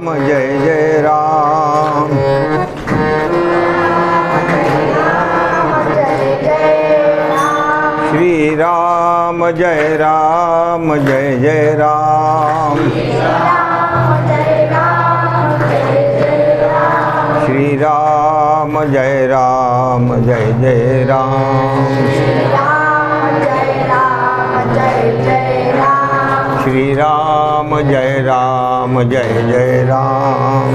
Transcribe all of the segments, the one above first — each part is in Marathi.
जय जय राम। श्री राम जय राम जय जय राम। श्री राम जय राम जय जय राम। श्री राम जय राम जय जय राम। श्री राम जय राम जय जय राम।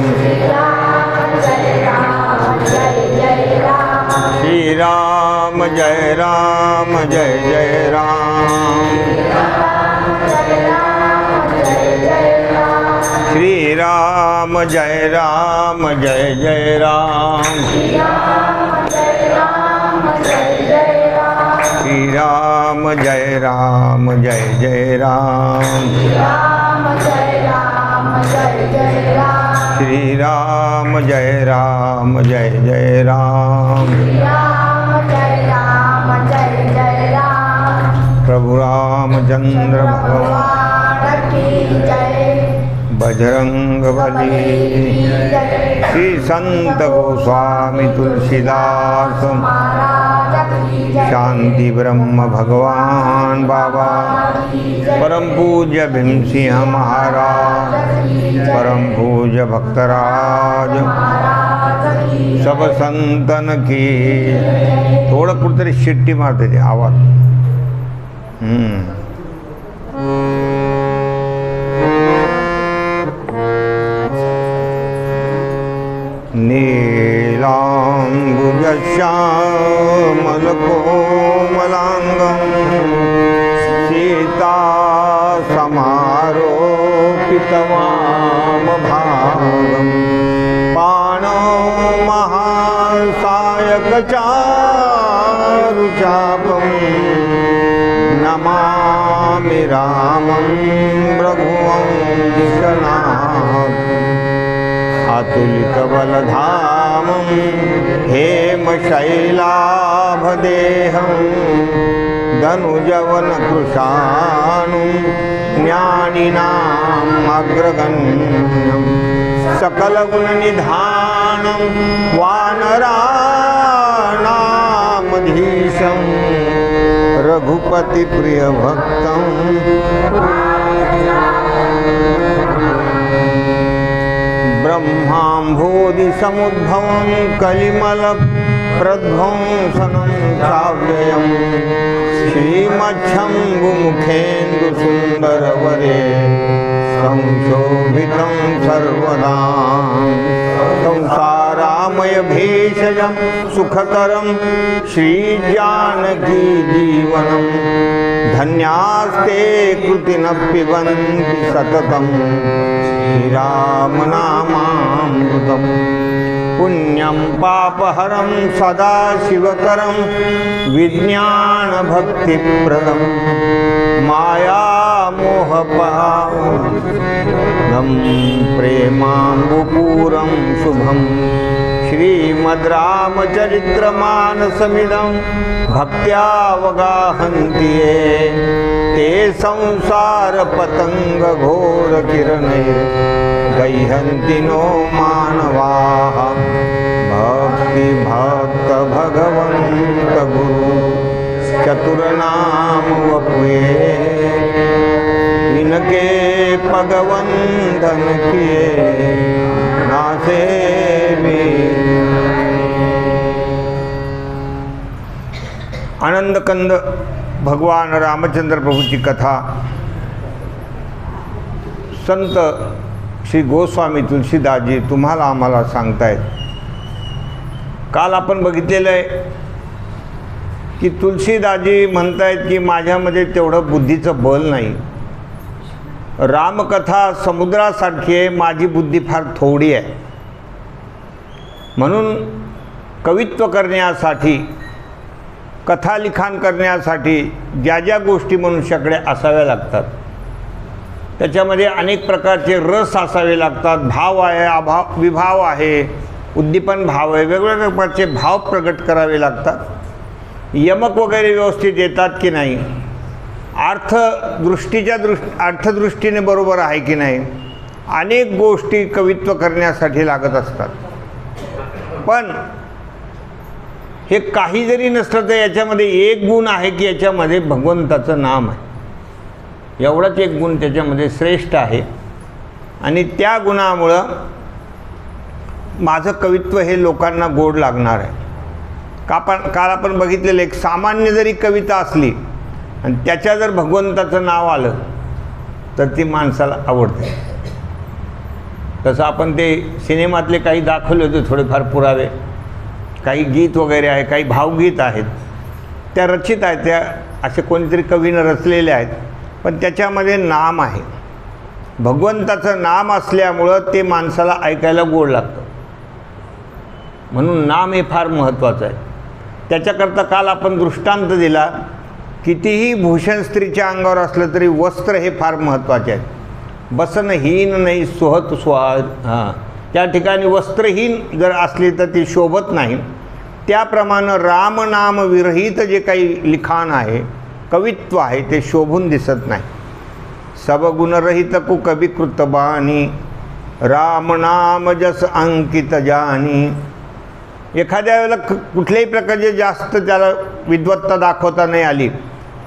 श्री राम जय राम जय जय राम। श्री राम जय राम जय जय राम। श्री राम जय राम जय जय राम। प्रभु रामचंद्र भगवान की जय। बजरंग बली। श्री संत गोस्वामी तुलसीदास शांति ब्रह्म भगवान बाबा। परम पूज्य भीमसिंह महाराज। परम पूज्य भक्तराज सब संतन की। थोडं कुठेतरी शिट्टी मारते ते आवाज। नीलाम्बुजश्यामलकोमलाङ्गं सीता समारोपितवामभागं पाणौ महासायकचारुचापं नमामि रामं रघुवंशनाथम्। अतुलितबलधामं हेमशैलाभदेहं धनुजवनकृशानुं ज्ञानिनाम् अग्रगण्यं सकलगुणनिधानं वानराणामधीशं रघुपतिप्रियभक्तं ब्रह्माम्भोधिसमुद्भवं कलिमलप्रध्वंसनं काव्ययं श्रीमच्छम्भुमुखेन्दुसुन्दरवरे संशोभितं सर्वदा। संसारामयभेषजं सुखकरं श्रीजानकीजीवनं धन्यास्ते कृतिनः पिबन्ति सततं श्रीरामनामामृतं। पुण्यं पापहरं सदा शिवकरं विज्ञानभक्तिप्रदं मायामोहपहारं प्रेमाम्बुपूरं शुभं। श्रीमद्रामचरित्रमानसमिदं भक्त्यावगाहन्ति ये ते संसारपतङ्गघोरकिरणैर्गह्यन्ति नो मानवाः। भक्तिभक्तभगवन्तगुरु चतुरनाम वपुए इनके पगवंदन किए नासे भी। आनंदकंद भगवान रामचंद्र प्रभूची कथा संत श्री गोस्वामी तुलसीदासजी तुम्हाला आम्हाला सांगतायत। काल आपण बघितलेलं आहे की तुलसीदासजी म्हणतायत की माझ्यामध्ये तेवढं बुद्धीचं बल नाही। रामकथा समुद्रासारखी आहे, माझी बुद्धी फार थोडी आहे। म्हणून कवित्व करण्यासाठी कथालिखाण करण्यासाठी ज्या ज्या गोष्टी मनुष्याकडे असाव्या लागतात त्याच्यामध्ये अनेक प्रकारचे रस असावे लागतात। भाव आहे, अभाव विभाव आहे, उद्दीपन भाव आहे, वेगवेगळ्या प्रकारचे भाव प्रगट करावे लागतात। यमक वगैरे व्यवस्थित येतात की नाही, अर्थदृष्टीने बरोबर आहे की नाही, अनेक गोष्टी कवित्व करण्यासाठी लागत असतात, पण हे काही जरी नसलं तर याच्यामध्ये एक गुण आहे की याच्यामध्ये भगवंताचं नाम आहे. एवढाच एक गुण त्याच्यामध्ये श्रेष्ठ आहे आणि त्या गुणामुळं माझं कवित्व हे लोकांना गोड लागणार आहे. काल आपण बघितलेलं एक सामान्य जरी कविता असली आणि त्याच्या जर भगवंताचं नाव आलं तर ती माणसाला आवडते. तसं आपण ते सिनेमातले काही दाखवले होते थोडेफार पुरावे, काही गीत वगैरे आहे, काही भावगीत आहेत, त्या रचित आहेत, त्या असे कोणीतरी कवीनं रचलेल्या आहेत, पण त्याच्यामध्ये नाम आहे. भगवंताचं नाम असल्यामुळं ते माणसाला ऐकायला गोड लागतं. म्हणून नाम हे फार महत्त्वाचं आहे. त्याच्याकरता काल आपण दृष्टांत दिला, कितीही भूषण स्त्रीच्या अंगावर असलं तरी वस्त्र हे फार महत्त्वाचे आहेत. बसनहीन नाही सोहत स्वाद, त्या ठिकाणी वस्त्रहीन जर असली तर ती शोभत नाही. त्याप्रमाणे रामनाम विरहित जे काही लिखाण आहे, कवित्व आहे, ते शोभून दिसत नाही. सबगुणरहित कु कवी कृतबानी, रामनाम जस अंकित जानी. एखाद्या वेळेला कुठल्याही प्रकारचे जास्त त्याला विद्वत्ता दाखवता नाही आली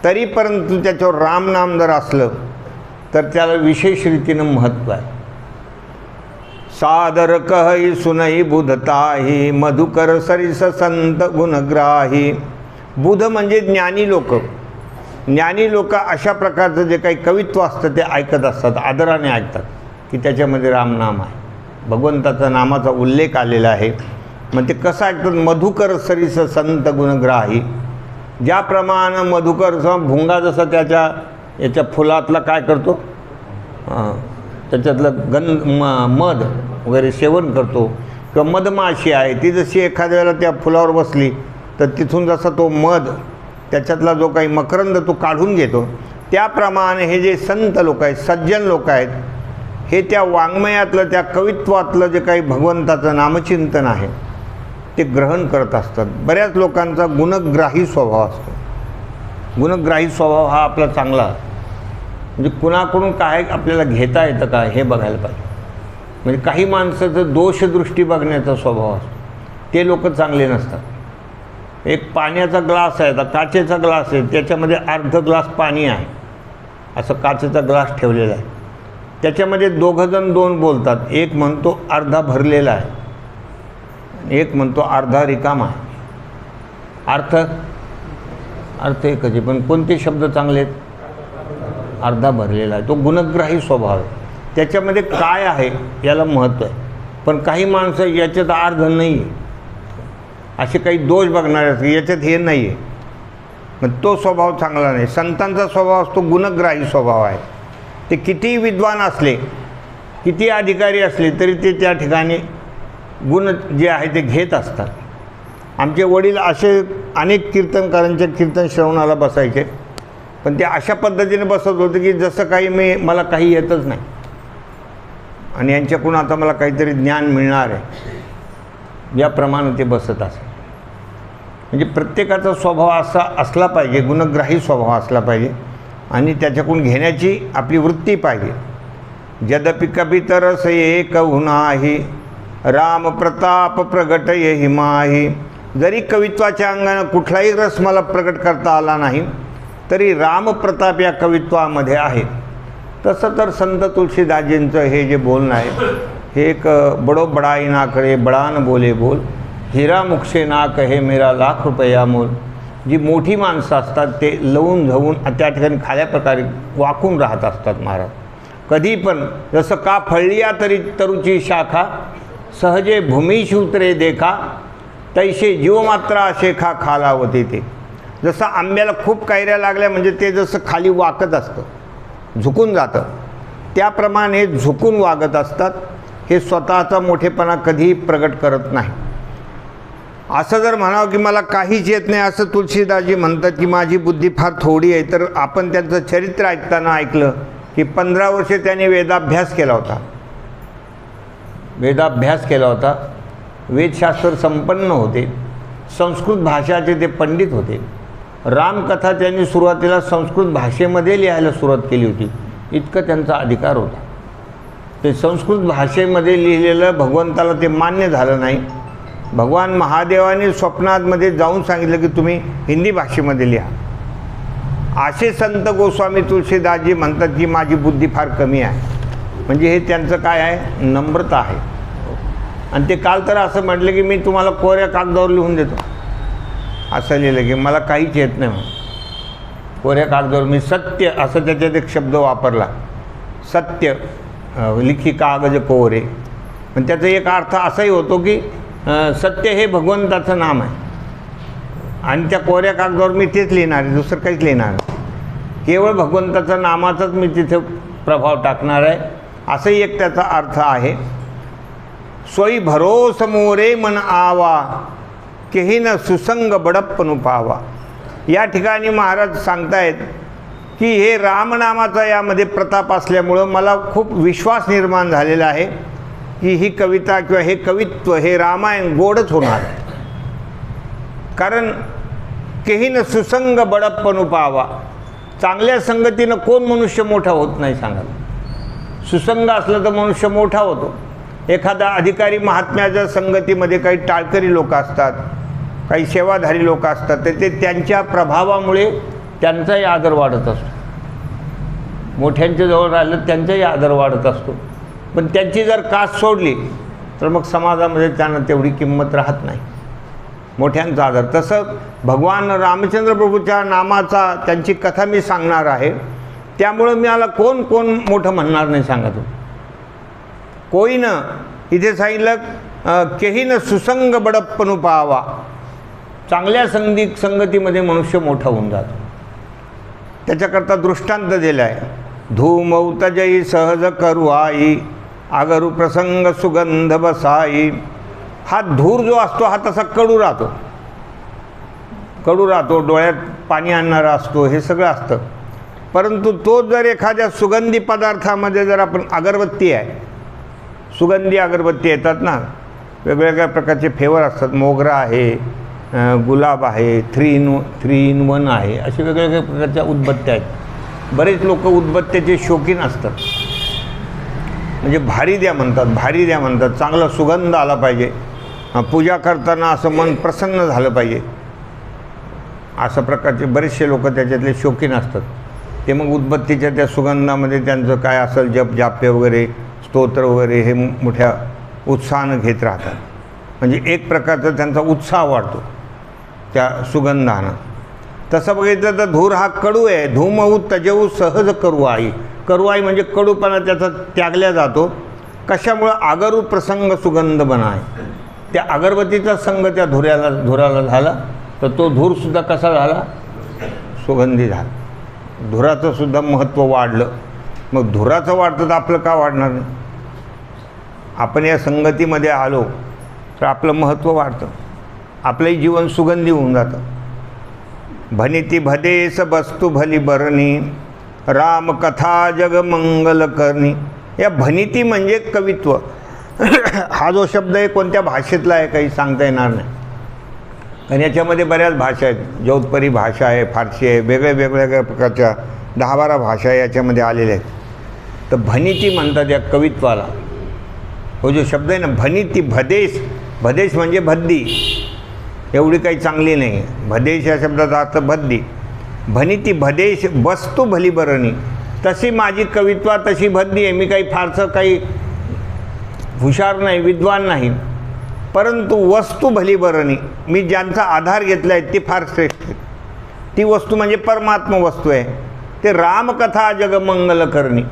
तरी परंतु त्याच्यावर रामनाम जर असलं तर त्याला विशेष रीतीनं महत्त्व आहे. सादर कहई सुनई बुधताही, मधुकर सरिस संत गुणग्राही. बुध म्हणजे ज्ञानी लोक. ज्ञानी लोक अशा प्रकारचं जे काही कवित्व असतं ते ऐकत असतात, आदराने ऐकतात की त्याच्यामध्ये रामनाम आहे, भगवंताचा नामाचा उल्लेख आलेला आहे. मग ते कसं ऐकतात? मधुकर सरिस संत गुणग्राही. ज्याप्रमाणे मधुकर भुंगा जसा याच्या फुलातला काय करतो, त्याच्यातलं मध वगैरे सेवन करतो, किंवा मधमाशी आहे ती जशी एखाद्या वेळेला त्या फुलावर बसली तर तिथून जसा तो मध त्याच्यातला जो काही मकरंद तो काढून घेतो, त्याप्रमाणे हे जे संत लोक आहेत, सज्जन लोक आहेत, हे त्या वाङ्मयातलं, त्या कवित्वातलं जे काही भगवंताचं नामचिंतन आहे ते ग्रहण करत असतात. बऱ्याच लोकांचा गुणग्राही स्वभाव असतो. गुणग्राही स्वभाव हा आपला चांगला, म्हणजे कुणाकडून काय आपल्याला घेता येतं का हे बघायला पाहिजे. म्हणजे काही माणसाचं दोषदृष्टी बघण्याचा स्वभाव असतो, ते लोक चांगले नसतात. एक पाण्याचा ग्लास आहे, आता काचेचा ग्लास आहे, त्याच्यामध्ये अर्ध ग्लास पाणी आहे, असं काचेचा ग्लास ठेवलेला आहे. त्याच्यामध्ये दोघंजण दोन बोलतात, एक म्हणतो अर्धा भरलेला आहे, एक म्हणतो अर्धा रिकामा आहे. अर्थ एकच आहे, पण कोणते शब्द चांगले आहेत? अर्धा भरलेला आहे. तो गुणग्राही स्वभाव आहे. त्याच्यामध्ये काय आहे याला महत्त्व आहे. पण काही माणसं याच्यात अर्ध नाही आहे, असे काही दोष बघणारे असतात, याच्यात हे नाही आहे, मग तो स्वभाव चांगला नाही. संतांचा स्वभाव असतो गुणग्राही स्वभाव आहे. ते कितीही विद्वान असले, किती अधिकारी असले तरी ते त्या ठिकाणी गुण जे आहे ते घेत असतात. आमचे वडील असे अनेक कीर्तनकारांच्या कीर्तन श्रवणाला बसायचे, पण ते अशा पद्धतीने बसत होते की जसं काही मला काही येतच नाही आणि यांच्याकडून आता मला काहीतरी ज्ञान मिळणार आहे, याप्रमाणे ते बसत असत. म्हणजे प्रत्येकाचा स्वभाव असा असला पाहिजे, गुणग्राही स्वभाव असला पाहिजे आणि त्याच्याकडून घेण्याची आपली वृत्ती पाहिजे. यद्यपि कवितरस एक नाही, राम प्रताप प्रगट येहि माही. जरी कवित्वाच्या अंगानं कुठलाही रस मला प्रगट करता आला नाही तरी रामप्रताप या कवित्वामध्ये आहे. तसं तर संत तुलसीदासजींचं हे जे बोलणं आहे हे एक बडो बडाई ना करे बडान बोले बोल, हिरा मुखसे ना कहे मेरा लाख रुपया मोल. जी मोठी माणसं असतात ते लवून झवून त्या ठिकाणी खाल्या प्रकारे वाकून राहत असतात महाराज. कधी पण जसं का फळलिया तरी तरुची शाखा, सहजे भूमीश उतरे देखा, तैसे जीवमात्रा शेखा खालावते. ते जसं आंब्याला खूप कैऱ्या लागल्या म्हणजे ते जसं खाली वाकत असतं, झुकून जातं, त्याप्रमाणे झुकून वागत असतात. हे स्वतःचा मोठेपणा कधीही प्रगट करत नाही. असं जर म्हणावं की मला काहीच येत नाही असं तुलसीदासजी म्हणतात की माझी बुद्धी फार थोडी आहे, तर आपण त्यांचं चरित्र ऐकताना ऐकलं की 15 वर्षे त्याने वेदाभ्यास केला होता. वेदशास्त्र संपन्न होते, संस्कृत भाषाचे ते पंडित होते. रामकथा त्यांनी सुरुवातीला संस्कृत भाषेमध्ये लिहायला सुरुवात केली होती, इतकं त्यांचा अधिकार होता. ते संस्कृत भाषेमध्ये लिहिलेलं भगवंताला ते मान्य झालं नाही. भगवान महादेवाने स्वप्नामध्ये जाऊन सांगितलं की तुम्ही हिंदी भाषेमध्ये लिहा. असे संत गोस्वामी तुलसीदासजी म्हणतात की माझी बुद्धी फार कमी आहे. म्हणजे हे त्यांचं काय आहे, नम्रता आहे. आणि ते काल तर असं म्हटलं की मी तुम्हाला कोऱ्या कागदावर लिहून देतो, असं लिहिलं की मला काहीच येत नाही म्हणून. कोऱ्या कागदावर मी सत्य असं त्याच्यात एक शब्द वापरला, सत्य लिखी कागज कोरे. पण त्याचा एक अर्थ असाही होतो की सत्य हे भगवंताचं नाम आहे आणि त्या कोऱ्या कागदावर मी तेच लिहिणार आहे, दुसरं काहीच लिहिणार नाही. केवळ भगवंताचा नामाचाच मी तिथे प्रभाव टाकणार आहे, असंही एक त्याचा अर्थ आहे. सोई भरोस मोरे मन आवा केही न सुसंग बडप्पनु पावा. या ठिकाणी महाराज सांगतायत की हे रामनामाचा यामध्ये प्रताप असल्यामुळं मला खूप विश्वास निर्माण झालेला आहे की ही कविता किंवा हे कवित्व हे रामायण गोडच होणार. कारण केही न सुसंग बडप्पनु पावा. चांगल्या संगतीनं कोण मनुष्य मोठा होत नाही सांगा. सुसंग असलं तर मनुष्य मोठा होतो. एखादा अधिकारी महात्म्याच्या संगतीमध्ये काही टाळकरी लोक असतात, काही सेवाधारी लोक असतात, तर ते त्यांच्या प्रभावामुळे त्यांचाही आदर वाढत असतो. मोठ्यांच्या जवळ राहिलं त्यांचाही आदर वाढत असतो. पण त्यांची जर कास सोडली तर मग समाजामध्ये त्यांना तेवढी किंमत राहत नाही, मोठ्यांचा आदर. तसं भगवान रामचंद्र प्रभूच्या नामाचा त्यांची कथा मी सांगणार आहे. त्यामुळं मला कोण कोण मोठं म्हणणार नाही सांगा तुम्ही. कोई न इथे सांगितलं केही न सुसंग बडप्पनु पावा. चांगल्या संगतीमध्ये मनुष्य मोठा होऊन जातो. त्याच्याकरता दृष्टांत दिला आहे. धूमौतजयी सहज करुआई आगरू प्रसंग सुगंध बसाई. हा धूर जो असतो हा तसा कडू राहतो, कडू राहतो, डोळ्यात पाणी आणणारा असतो, हे सगळं असतं. परंतु तो जर एखाद्या सुगंधी पदार्थामध्ये जर आपण अगरबत्ती आहे, सुगंधी अगरबत्ती येतात ना, वेगवेगळ्या प्रकारचे फ्लेवर असतात, मोगरा आहे, गुलाब आहे, 3-in-1 आहे, असे वेगवेगळ्या प्रकारच्या उदबत्त्या आहेत. बरेच लोक उदबत्त्याचे शौकीन असतात. म्हणजे भारी द्या म्हणतात, भारी द्या म्हणतात, चांगला सुगंध आला पाहिजे, पूजा करताना असं मन प्रसन्न झालं पाहिजे, अशा प्रकारचे बरेचसे लोक त्याच्यातले शौकीन असतात. ते मग उदबत्तीच्या त्या सुगंधामध्ये त्यांचं काय असेल जप जाप्य वगैरे स्तोत्र वगैरे हे मोठ्या उत्साहानं घेत राहतात. म्हणजे एक प्रकारचा त्यांचा उत्साह वाढतो त्या सुगंधानं. तसं बघितलं तर धूर हा कडू आहे. धूमऊ तजऊ सहज करुआई. करुआई म्हणजे कडूपणा त्याचा त्यागल्या जातो. कशामुळं? आगरू प्रसंग सुगंध बनाय. त्या अगरबत्तीचा संग त्या धुराला झाला तर तो धूरसुद्धा कसा झाला? सुगंधी झाला. धुराचं सुद्धा महत्त्व वाढलं. मग धुराचं वाढतं तर आपलं का वाढणार नाही? आपण या संगतीमध्ये आलो तर आपलं महत्त्व वाढतं, आपलंही जीवन सुगंधी होऊन जातं. भनिती भदेस वस्तू भली बरणी राम कथा जग मंगल करणी. या भनिती म्हणजे कवित्व. हा जो शब्द आहे कोणत्या भाषेतला आहे काही सांगता येणार नाही. आणि याच्यामध्ये बऱ्याच भाषा आहेत. जोधपुरी भाषा आहे, फारसी आहे, वेगळ्या प्रकारच्या 10-12 भाषा याच्यामध्ये आलेल्या आहेत. तर भनिती म्हणतात या कवित्वाला. हो जो शब्द आहे ना भनिती, भदेश, भदेश म्हणजे भद्दी, एवढी काही चांगली नाही. भदेश या शब्दाचा अर्थ भद्दी. भनिती भदेश वस्तू भली बरणी. तशी माझी कवित्वा तशी भद्दी आहे. मी काही फारसं काही हुशार नाही, विद्वान नाही, परंतु वस्तू भली बरणी. मी ज्यांचा आधार घेतला आहे ते फार श्रेष्ठ आहे. ती वस्तू म्हणजे परमात्मा वस्तू आहे. ते रामकथा जगमंगल करणी.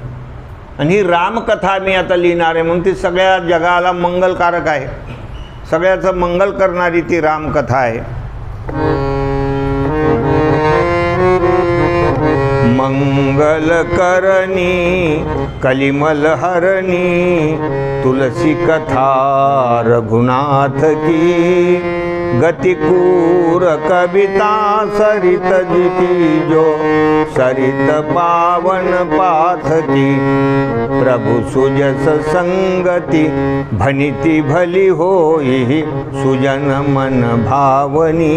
आणि ही रामकथा मी आता लिहिणार आहे म्हणून ती सगळ्या जगाला मंगलकारक आहे. सगळ्याचं मंगल करणारी ती रामकथा आहे. मंगल करणी कलिमल हरणी तुलसी कथा रघुनाथ की गतिकूर कविता सरित की जो सरित पावन पाथ की प्रभु सुजस संगति भनिति भली होई सुजन मन भावनी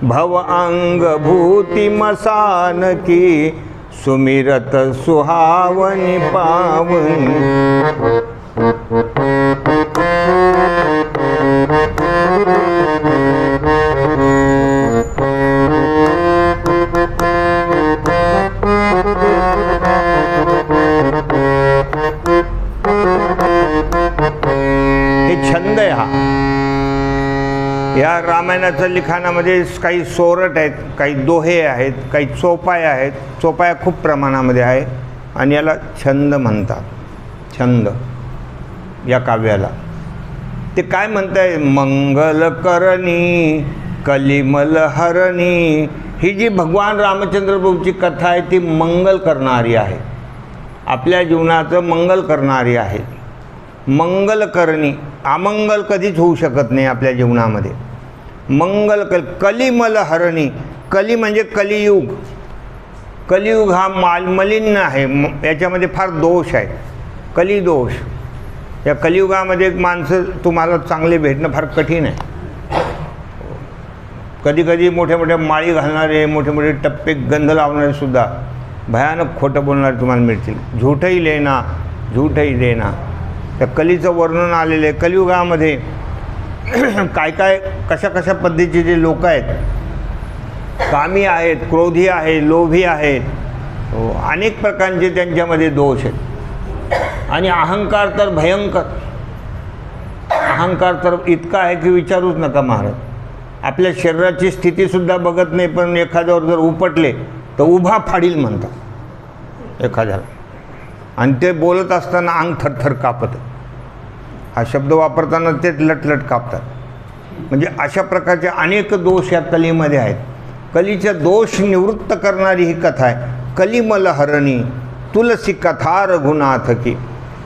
भव अंग भूति मसान की सुमिरत सुहावनी पावनी। हे छंद आहे हा। या रामायणाच्या लिखाणामध्ये काही सोरठ आहेत, काही दोहे आहेत, काही चोपाया आहेत। चोपाया खूप प्रमाणामध्ये आहे आणि याला छंद म्हणतात। छंद या काव्याला ते काय म्हणताय, मंगल करणी कलिमल हरणी। ही जी भगवान रामचंद्र प्रभूची कथा आहे ती मंगल करणारी आहे, आपल्या जीवनाचं मंगल करणारी आहे। मंगल करणी, अमंगल कधीच होऊ शकत नाही आपल्या जीवनामध्ये। मंगल कलिमल हरणी, कली म्हणजे कलियुग। कलियुग हा मलिन आहे, याच्यामध्ये फार दोष आहे, कलिदोष। या कलियुगामध्ये माणसं तुम्हाला चांगले भेटणं फार कठीण आहे। कधी कधी मोठ्या मोठ्या माळी घालणारे, मोठे मोठे टप्पे गंध लावणारे सुद्धा भयानक खोटं बोलणारे तुम्हाला मिळतील। झूठही लेना झूठही देना, त्या कलीचं वर्णन आलेलं आहे। कलियुगामध्ये काय काय कशा कशा पद्धतीचे जे लोक आहेत, कामी आहेत, क्रोधी आहेत, लोभी आहेत, अनेक प्रकारचे त्यांच्यामध्ये दोष आहेत। आणि अहंकार तर भयंकर, अहंकार तर इतका आहे की विचारूच नका महाराज। आपल्या शरीराची स्थितीसुद्धा बघत नाही, पण एखाद्यावर जर उपटले तर उभा फाडील म्हणतात एखाद्याला, आणि ते बोलत असताना अंग थरथर कापत। हा शब्द वापरताना तेच लटलट कापतात। म्हणजे अशा प्रकारचे अनेक दोष या कलीमध्ये आहेत। कलीचे दोष निवृत्त करणारी ही कथा आहे। कलिमल हरणी तुलसी कथा रघुनाथ की।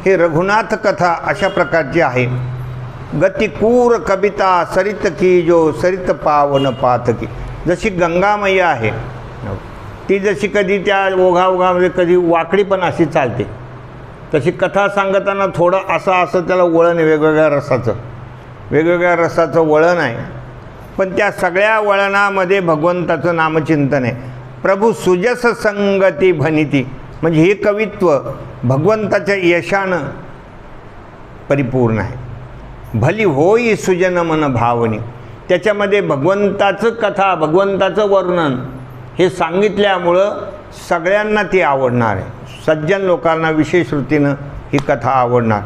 हे रघुनाथ कथा अशा प्रकारची आहे। गतिकूर कविता सरित की जो सरित पावन पात की। जशी गंगा मैया आहे ती जशी कधी त्या ओघाओघामध्ये कधी वाकडी पण अशी चालते, तशी कथा सांगताना थोडं असं त्याला वळण आहे, वेगवेगळ्या रसाचं वळण आहे। पण त्या सगळ्या वळणामध्ये भगवंताचं नामचिंतन आहे। प्रभू सुजस संगती भनिती, म्हणजे हे कवित्व भगवंताच्या यशानं परिपूर्ण आहे। भली होई सुजन मन भावनी, त्याच्यामध्ये भगवंताचं कथा, भगवंताचं वर्णन हे सांगितल्यामुळं सगळ्यांना ती आवडणार आहे। सज्जन लोकांना विशेष वृत्तीनं ही कथा आवडणार।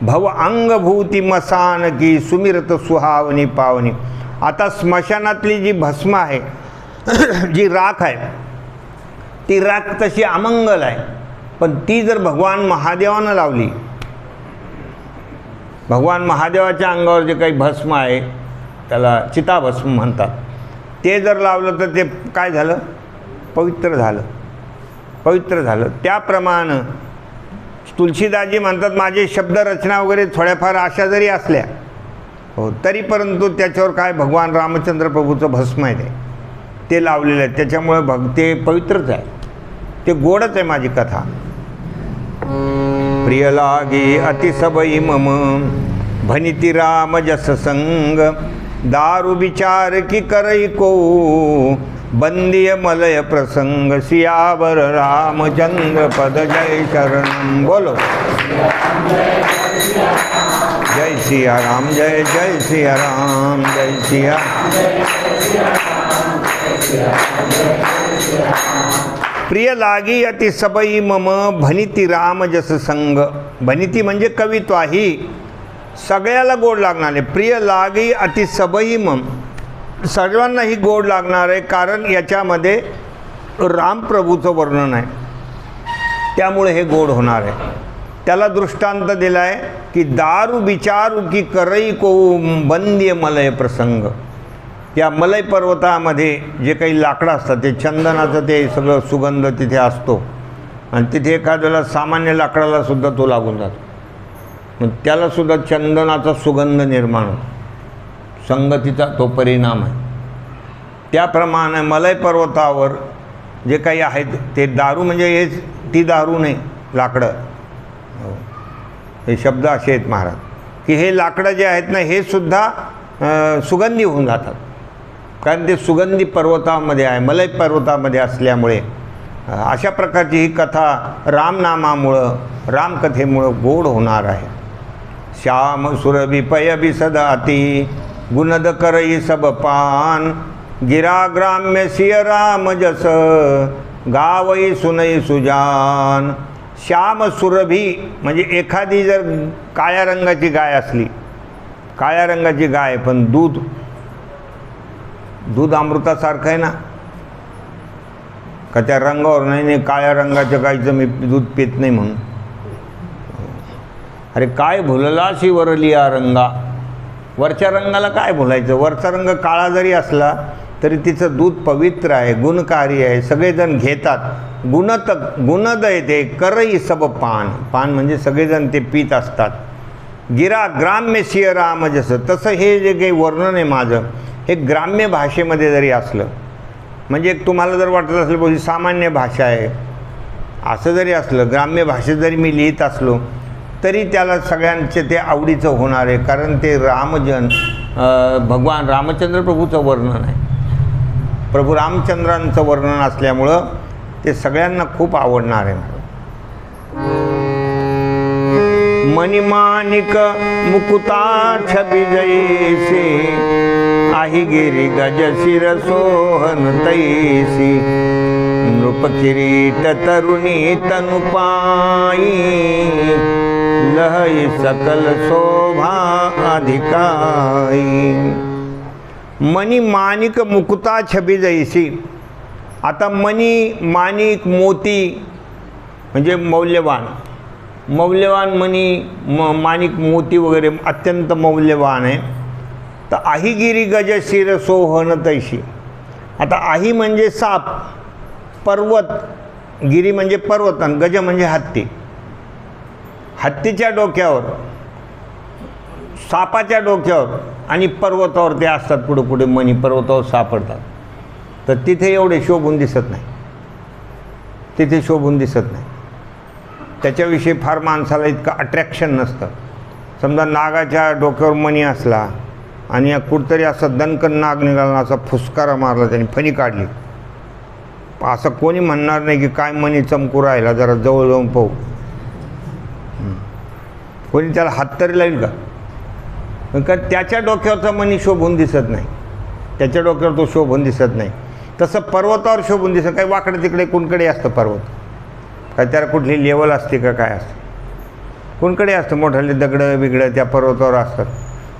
भव अंगभूती मसान की सुमिरत सुहावनी पावनी। आता स्मशानातली जी भस्म आहे, जी राख आहे, ती राख तशी अमंगल आहे, पण ती जर भगवान महादेवानं लावली, भगवान महादेवाच्या अंगावर जे काही भस्म आहे त्याला चिताभस्म म्हणतात, ते जर लावलं तर ते काय झालं, पवित्र झालं, पवित्र झालं। त्याप्रमाणे तुलसीदासजी म्हणतात, माझे शब्द रचना वगैरे थोड्याफार अशा जरी असल्या हो तरी परंतु त्याच्यावर काय भगवान रामचंद्र प्रभूचं भस्म आहे ते लावलेलं आहे, त्याच्यामुळे ते पवित्रच आहे, ते गोडच आहे माझी कथा। प्रिय लागी अतिसबई मम भनिती राम जस संग। दारु विचार की करई को बंदिय मलय प्रसंग। सियावर रामचंद्र पद जय शरणम। बोलो जय सिया राम, जय जय सिया राम, जय सिया। प्रिय लागी अति सबई मम भनिती राम जस संग। भनिती म्हणजे कवित्व, ही सगळ्याला गोड लागणार आहे। प्रिय लागी अति सबई मम, सर्वांनाही गोड लागणार आहे, कारण याच्यामध्ये रामप्रभूचं वर्णन आहे, त्यामुळे हे गोड होणार आहे। त्याला दृष्टांत दिला आहे की दारू विचारू की करई को बंद्य मलय प्रसंग। या मलय पर्वतामध्ये जे काही लाकडं असतात ते चंदनाचं ते सगळं सुगंध तिथे असतो, आणि तिथे एखाद्याला सामान्य लाकडाला सुद्धा तो लागून जातो, मग त्याला सुद्धा चंदनाचा सुगंध निर्माण होतो, संगतीचा तो परिणाम आहे। त्याप्रमाणे मलय पर्वतावर जे काही आहेत ते दारू, म्हणजे हेच ती दारू नाही, लाकडं, हे शब्द असे आहेत महाराज की हे लाकडं जे आहेत ना हे सुद्धा सुगंधी होऊन जातात, कारण ते सुगंधी पर्वतामध्ये आहे, मलय पर्वतामध्ये असल्यामुळे अशा प्रकारची ही कथा रामनामामुळं, रामकथेमुळं गोड होणार आहे. श्याम सुरभि पय बिसदाती गुणद करई सब पान, गिरा ग्राम्य सिय राम जस गावई सुनई सुजान. श्याम सुरभी म्हणजे एखादी जर काळ्या रंगाची गाय असली, काळ्या रंगाची गाय पण दूध अमृतासारखं आहे ना, का त्या रंगावर नाही काळ्या रंगाच्या गायचं मी दूध पित नाही म्हणून. अरे काय भुललाशी वरलिया रंगा, वरच्या रंगाला काय भुलायचं. वरचा रंग काळा जरी असला तरी तिचं दूध पवित्र आहे, गुणकारी आहे, सगळेजण घेतात. गुणद येते करई सब पान, पान म्हणजे सगळेजण ते पीत असतात. गिरा ग्राम्य सिय राम जसं, तसं हे जे काही वर्णन आहे माझं हे ग्राम्य भाषेमध्ये जरी असलं, म्हणजे तुम्हाला जर वाटत असलं ही सामान्य भाषा आहे असं जरी असलं, ग्राम्य भाषेत जरी मी लिहित असलो तरी त्याला सगळ्यांचे ते आवडीचं होणार आहे. कारण ते भगवान रामचंद्र प्रभूचं वर्णन आहे, प्रभू रामचंद्रांचं वर्णन असल्यामुळं ते सगळ्यांना खूप आवडणार आहे. मणिमाणिक मुकुता छबि जैसी, आही गिरी गज शिर सोहन तैसी, नृप किरीट तरुणी तनु पाई, लहई सकल शोभा अधिकाई. मणी माणिक मुकुता छबी जैसी. आता मणी माणिक मोती म्हणजे मौल्यवान मणी, माणिक मोती वगैरे अत्यंत मौल्यवान आहे. तर आहीगिरी गज शिर सोहन तैशी. आता आही म्हणजे साप, पर्वत, गिरी म्हणजे पर्वत आणि गज म्हणजे हत्ती. हत्तीच्या डोक्यावर, सापाच्या डोक्यावर आणि पर्वतावर ते असतात, पुढे पुढे मणी पर्वतावर सापडतात. तर तिथे एवढे शोभून दिसत नाही, तिथे शोभून दिसत नाही. त्याच्याविषयी फार माणसाला इतकं अट्रॅक्शन नसतं. समजा नागाच्या डोक्यावर मणी असला आणि कुठतरी असं दणकन नाग निघाला, असा फुसकारा मारला त्याने, फणी काढली, असं कोणी म्हणणार नाही की काय मणी चमकू राहिला, जरा जवळ जाऊन पाहू. कोणी त्याला हात तरी लाईल का? कारण त्याच्या डोक्यावरचा मणी शोभून दिसत नाही, त्याच्या डोक्यावर तो शोभून दिसत नाही. तसं पर्वतावर शोभून दिसत, काही वाकडे तिकडे कुणकडे असतं पर्वत, काय त्याला कुठली लेवल असते का काय असते, कुणकडे असतं, मोठाले दगडं बिगडं त्या पर्वतावर असतात.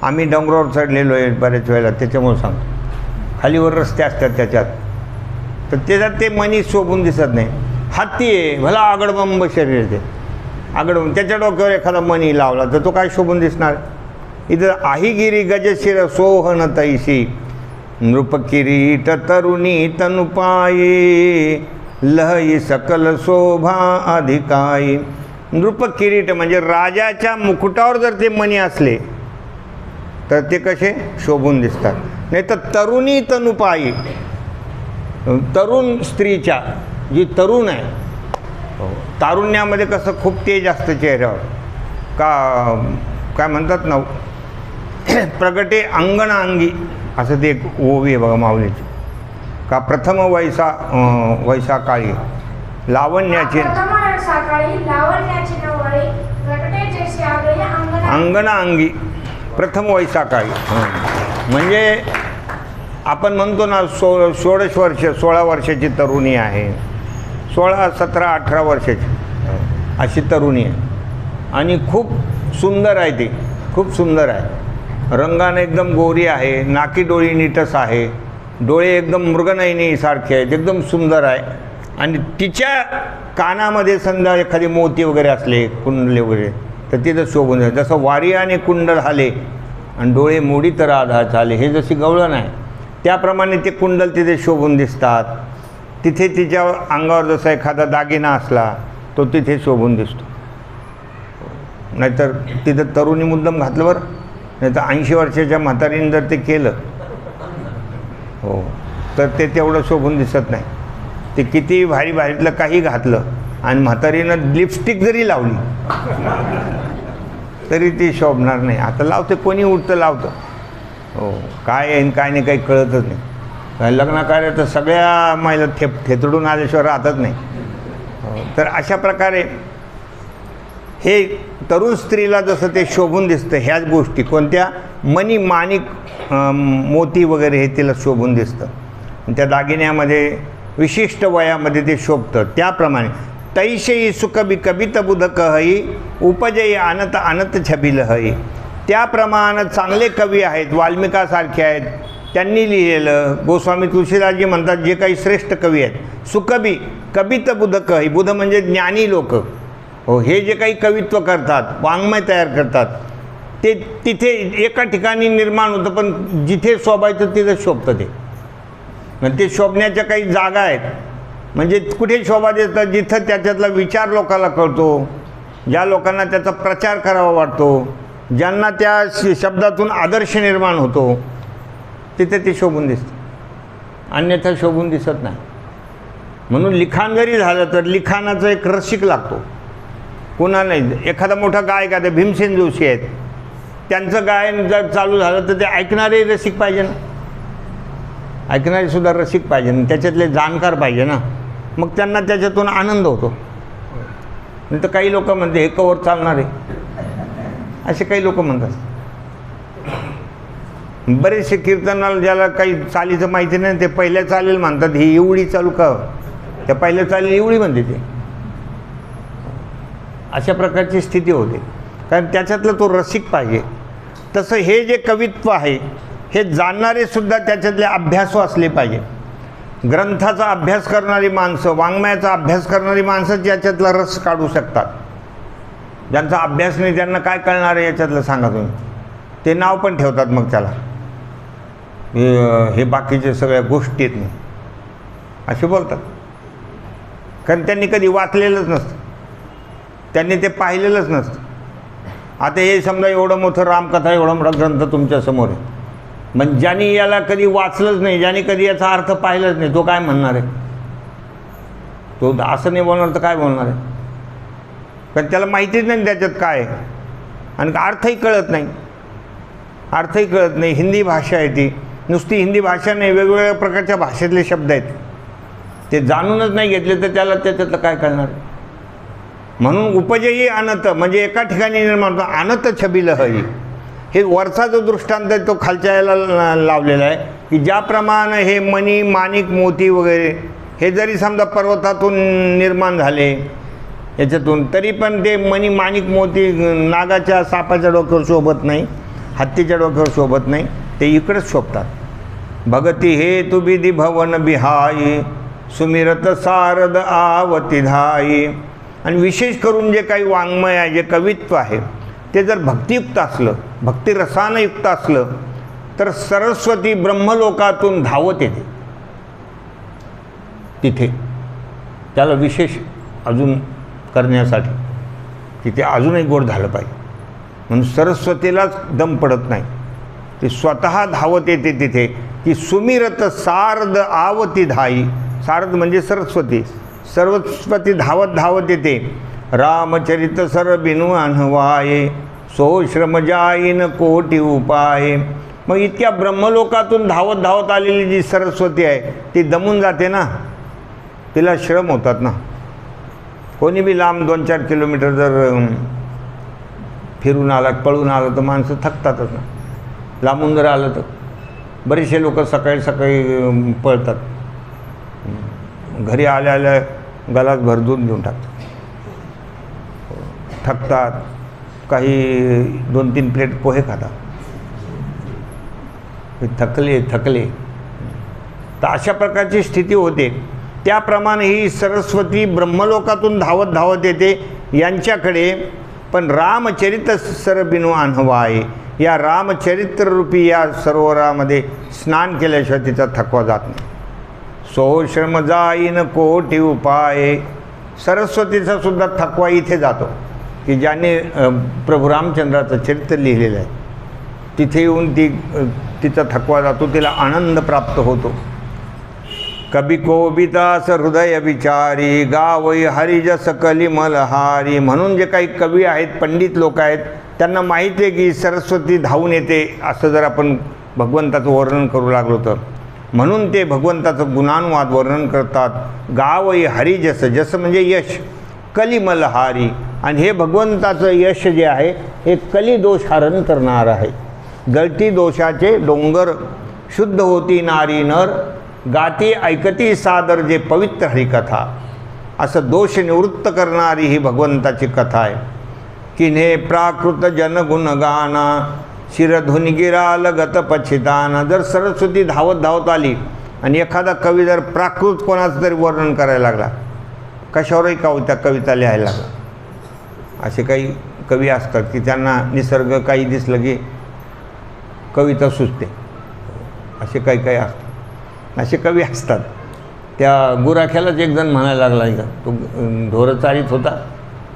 आम्ही डोंगरावर चढलेलो आहे बऱ्याच वेळेला, त्याच्यामुळे सांगतो. खालीवर रस्ते असतात त्याच्यात, तर त्याच्यात ते मणी शोभून दिसत नाही. हत्ती आहे भला आगडबंब शरीर, ते आगडबंब, त्याच्या डोक्यावर एखादा मणी लावला तर तो काय शोभून दिसणार. इथं आहीगिरी गजशिर सोहन तैसी, नृप किरीट तरुणी तनुपाये, लहई सकल शोभा अधिकाई. नृप किरीट म्हणजे राजाच्या मुकुटावर जर ते मणी असले तर ते कसे शोभून दिसतात. नाही तर तरुणी तनुपाई, तरुण स्त्रीच्या, जी तरुण आहे, तारुण्यामध्ये कसं खूप तेज असतं चेहऱ्यावर, काय म्हणतात ना, प्रगटे अंगणांगी, असं ते एक ओवी आहे बघा माऊलीची. का प्रथम वैसा काळी लावण्याची अंगणांगी, प्रथम वैसा काळी. म्हणजे आपण म्हणतो ना 16 वर्षाची तरुणी आहे, 16, 17, 18 वर्षाची अशी तरुणी आहे आणि खूप सुंदर आहे, ती खूप सुंदर आहे. रंगाने एकदम गोरी आहे, नाकी डोळी नीटस आहे, डोळे एकदम मृगनयनीसारखे आहेत, एकदम सुंदर आहे. आणि तिच्या कानामध्ये समजा एखादी मोती वगैरे असले, कुंडले वगैरे, तर तिथं शोभून जाईल. जसं वारी आणि कुंडल हाले आणि डोळे मोडी तर आधा चाले, हे जशी गवळण आहे त्याप्रमाणे ते कुंडल तिथे शोभून दिसतात. तिथे तिच्या अंगावर जसा एखादा दागिना असला तो तिथे शोभून दिसतो. नाहीतर तिथं तरुणी मुद्दाम घातलं बरं, नाही तर 80 वर्षाच्या म्हातारीने जर ते केलं हो तर ते तेवढं शोभून दिसत नाही. ते किती भारी भारीतलं काही घातलं आणि म्हातारीनं लिपस्टिक जरी लावली तरी ती शोभणार नाही. आता लावते, कोणी उठतं लावतं, हो काय आहे काय नाही काही कळतच नाही. लग्न कार्य तर सगळ्या महिला थेतडून आल्याशिवाय राहतच नाही. तर अशा प्रकारे हे तरुण स्त्रीला जसं ते शोभून दिसतं, ह्याच गोष्टी कोणत्या, मणी माणिक मोती वगैरे हे तिला शोभून दिसतं, त्या दागिन्यामध्ये विशिष्ट वयामध्ये ते शोभतं. त्याप्रमाणे तैशई सुकबी कबित बुध कहई उपजयी आणत आणत छबिल हई. त्याप्रमाणे चांगले कवी आहेत, वाल्मिकासारखे आहेत, त्यांनी लिहिलेलं. गोस्वामी तुळशीदासजी म्हणतात जे काही श्रेष्ठ कवी आहेत, सुकबी कबित बुध कहई, बुध म्हणजे ज्ञानी लोक, हो, हे जे काही कवित्व करतात, वाङ्मय तयार करतात, ते तिथे एका ठिकाणी निर्माण होतं, पण जिथे शोभायचं तिथं शोभतं ते. म्हणजे ते शोभण्याच्या काही जागा आहेत. म्हणजे कुठे शोभा देतं, जिथं त्याच्यातला विचार लोकांना कळतो, ज्या लोकांना त्याचा प्रचार करावा वाटतो, ज्यांना त्या शब्दातून आदर्श निर्माण होतो, तिथे ते शोभून दिसतं, अन्यथा शोभून दिसत नाही. म्हणून लिखाण जरी झालं तर लिखाणाचा एक रसिक लागतो. पुन्हा नाही, एखादा मोठा गायक आहे, भीमसेन जोशी आहेत, त्यांचं गायन जर चालू झालं तर ते ऐकणारे रसिक पाहिजे ना, ऐकणारे सुद्धा रसिक पाहिजे ना, त्याच्यातले जाणकार पाहिजे ना, मग त्यांना त्याच्यातून आनंद होतो. नाही तर काही लोक म्हणते हे कवर चालणार आहे, असे काही लोक म्हणतात. बरेचसे कीर्तनाला ज्याला काही चालीचं माहिती नाही ते पहिल्या चालेल म्हणतात, ही एवढी चालू का, त्या पहिल्या चालेल एवढी म्हणते ते. अशा प्रकारची स्थिती होते, कारण त्याच्यातलं तो रसिक पाहिजे. तसं हे जे कवित्व आहे हे जाणणारे सुद्धा त्याच्यातले अभ्यासू असले पाहिजे. ग्रंथाचा अभ्यास करणारी माणसं, वाङ्मयाचा अभ्यास करणारी माणसं याच्यातला रस काढू शकतात. ज्यांचा अभ्यास नाही त्यांना काय कळणार आहे याच्यातलं सांगा तुम्ही. ते नाव पण ठेवतात मग त्याला, हे बाकीचे सगळ्या गोष्टी आहेत नाही असे बोलतात, कारण त्यांनी कधी वाचलेलंच नसतं, त्यांनी ते पाहिलेलंच नसतं. आता हे समजा एवढं मोठं रामकथा, एवढा मोठा ग्रंथ तुमच्यासमोर आहे, मग ज्यांनी याला कधी वाचलंच नाही, ज्यांनी कधी याचा अर्थ पाहिलाच नाही, तो काय म्हणणार आहे? तो असं नाही बोलणार तर काय बोलणार आहे? कारण त्याला माहितीच नाही त्याच्यात काय आहे, आणि अर्थही कळत नाही, अर्थही कळत नाही. हिंदी भाषा आहे ती, नुसती हिंदी भाषा नाही, वेगवेगळ्या प्रकारच्या भाषेतले शब्द आहेत, ते जाणूनच नाही घेतले तर त्याला त्याच्यातलं काय कळणार? म्हणून उपजयी आणत म्हणजे एका ठिकाणी निर्माण होतं, आणत छबिल हई. हे वरचा जो दृष्टांत आहे तो खालच्या याला लावलेला आहे, की ज्याप्रमाणे हे मणी माणिक मोती वगैरे हे जरी समजा पर्वतातून निर्माण झाले याच्यातून, तरी पण ते मणी माणिक मोती नागाच्या सापाच्या डोक्यावर शोभत नाही, हत्तीच्या डोक्यावर शोभत नाही, ते इकडेच शोभतात. भगती हे तु बिधी भवन बिहाई सुमिरत सारद आवती धाई. आणि विशेष करून जे काही वाङ्मय आहे, जे कवित्व आहे, ते जर भक्तियुक्त असलं, भक्तिरसानं युक्त असलं तर सरस्वती ब्रह्मलोकातून धावत येते तिथे. त्याला विशेष अजून करण्यासाठी तिथे अजूनही गोड झालं पाहिजे, म्हणून सरस्वतीलाच दम पडत नाही, ती स्वतः धावत येते तिथे. की सुमिरत सारद आवती धाई, सारद म्हणजे सरस्वती, सरस्वती धावत धावत येते. रामचरित सर बिनु अनवाये सो श्रम जाईन कोटी उपाय. मग इतक्या ब्रह्मलोकातून धावत धावत आलेली जी सरस्वती आहे ती दमून जाते ना, तिला श्रम होतात ना. कोणी बी लांब 2-4 किलोमीटर जर फिरून आला, पळून आलं तर माणसं थकतातच ना. लांबून जर आलं तर बरेचसे लोक सकाळी सकाळी पळतात, घरी आल्या आल्या गलास भर दूध घेऊन टाकतात, थकतात, काही 2-3 प्लेट पोहे खातात, थकले. तर अशा प्रकारची स्थिती होते. त्याप्रमाणे ही सरस्वती ब्रह्मलोकातून धावत धावत येते यांच्याकडे. पण रामचरित सर बिनु अनवाये, या रामचरित्ररूपी या सरोवरामध्ये स्नान केल्याशिवाय तिचा थकवा जात नाही. सो श्रम जाईन कोटी उपाय. सरस्वतीचा सुद्धा थकवा इथे जातो की ज्याने प्रभू रामचंद्राचं चरित्र लिहिलेलं आहे, तिथे येऊन तिचा थकवा जातो, तिला आनंद प्राप्त होतो. कबी कोबितास हृदय विचारी गावई हरिजस कलिमलहारी. म्हणून जे काही कवी आहेत, पंडित लोक आहेत, त्यांना माहिती आहे की सरस्वती धावून येते असं जर आपण भगवंताचं वर्णन करू लागलो तर, म्हणून ते भगवंताचं गुणानुवाद वर्णन करतात. गावई हरिजस, जस म्हणजे यश, कलिमलहारी. आणि हे भगवंताचं यश जे आहे हे कलिदोष हरण करणार आहे. गळती दोषाचे डोंगर शुद्ध होती नारी नर, गाती ऐकती सादर जे पवित्र हरिकथा. असं दोष निवृत्त करणारी ही भगवंताची कथा आहे. किन्हे प्राकृत जनगुणगाना, शिरधुनी गिराल गत पछिताना. जर सरस्वती धावत धावत आली आणि एखादा कवी जर प्राकृत कोणाचं तरी वर्णन करायला लागला, कशावरही कविता लिहायला लागला. असे काही कवी असतात की त्यांना निसर्ग काही दिसलं की कविता सुचते. असे काही काही असतात, असे कवी असतात. त्या गुराख्यालाच एक जण म्हणायला लागला, तो ढोरं चारीत होता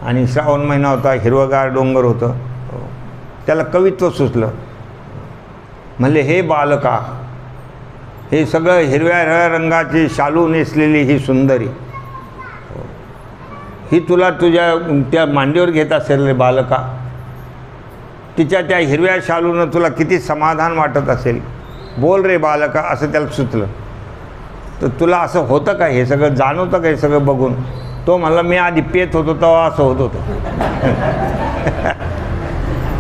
आणि श्रावण महिना होता, हिरवगार डोंगर होतं, त्याला कवित्व सुचलं. म्हणले, हे बालका, हे सगळं हिरव्या हिरव्या रंगाची शालू नेसलेली ही सुंदरी, ही तुला तुझ्या त्या मांडीवर घेत असेल रे बालका. तिच्या त्या हिरव्या शालूनं तुला किती समाधान वाटत असेल. बोल रे बालका, असं त्याला सुचलं. तर तुला असं होतं का, हे सगळं जाणवतं का हे सगळं बघून? तो म्हणला, मी आधी पेत होतो तेव्हा असं होत होतं,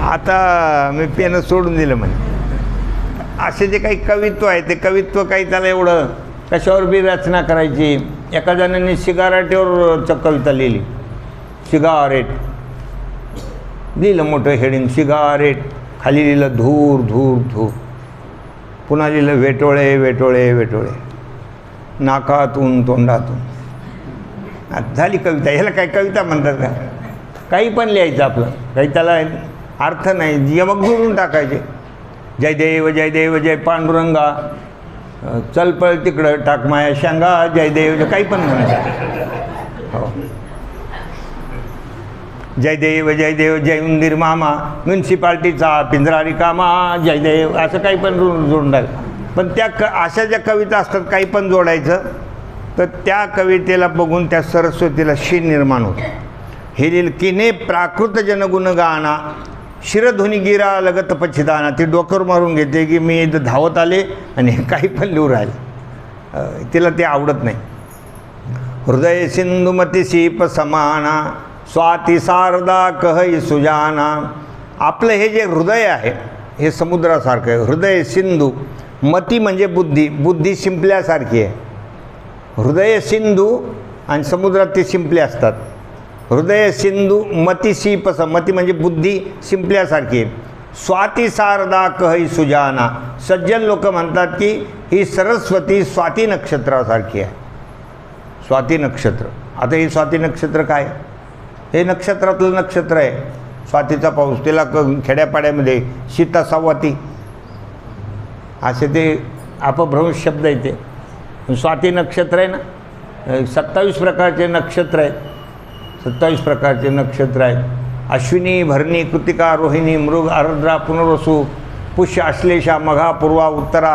आता मी पेनं सोडून दिलं म्हणे. असे जे काही कवित्व आहे ते कवित्व काही त्याला एवढं कशावर बी रचना करायची. एका जणांनी सिगारेटवर कविता लिहिली. सिगारेट लिहिलं मोठं हेडिंग, सिगारेट. खाली लिहिलं धूर धूर धूर. पुन्हा लिहिलं वेटोळे वेटोळे वेटोळे, नाकातून तोंडातून. झाली कविता. ह्याला काय कविता म्हणतात का? काही पण लिहायचं आपलं, काही त्याला अर्थ नाही, यमक जुळून टाकायचे. जय देव जय देव जय पांडुरंगा, चल पळ तिकडं टाक माया शांगा, जय देव, काही पण म्हणतात. हो, जय देव जय उंदीर मामा, म्युन्सिपाल्टीचा पिंजरा रिकामा, जय देव, असं काही पण जोडून टाक. पण त्या अशा ज्या कविता असतात काही पण जोडायचं, तर त्या कवितेला बघून त्या सरस्वतीला शीन निर्माण होतं. हे लिहिलं, किने प्राकृत जनगुण गाना, शिरधुनी गिरा लगत पछिदाना. ती डोक्यावर मारून घेते की मी इथं धावत आले आणि काही पण लिहू राहिले. तिला ते आवडत नाही. हृदय सिंधुमती सीप समाना, स्वाती शारदा कहई सुजाना. आपलं हे जे हृदय आहे हे समुद्रासारखं आहे. हृदय सिंधू, मती म्हणजे बुद्धी, बुद्धी शिंपल्यासारखी आहे. हृदय सिंधू आणि समुद्रात ते शिंपले असतात. हृदय सिंधू मती सीपस, मती म्हणजे बुद्धी शिंपल्यासारखी आहे. स्वाती शारदा कहई सुजाना. सज्जन लोक म्हणतात की ही सरस्वती स्वाती नक्षत्रासारखी आहे. स्वाती नक्षत्र. आता ही स्वाती नक्षत्र काय? हे नक्षत्रातलं नक्षत्र आहे. स्वातीचा पाऊस, त्याला खेड्यापाड्यामध्ये सीता सावती असे ते अपभ्रंश शब्द येते. स्वाती नक्षत्र आहे ना, 27 प्रकारचे नक्षत्र आहेत. 27 प्रकारचे नक्षत्र आहेत. अश्विनी, भरणी, कृतिका, रोहिणी, मृग, आर्द्रा, पुनर्वसू, पुष्य, आश्लेषा, मघा, पूर्वा, उत्तरा,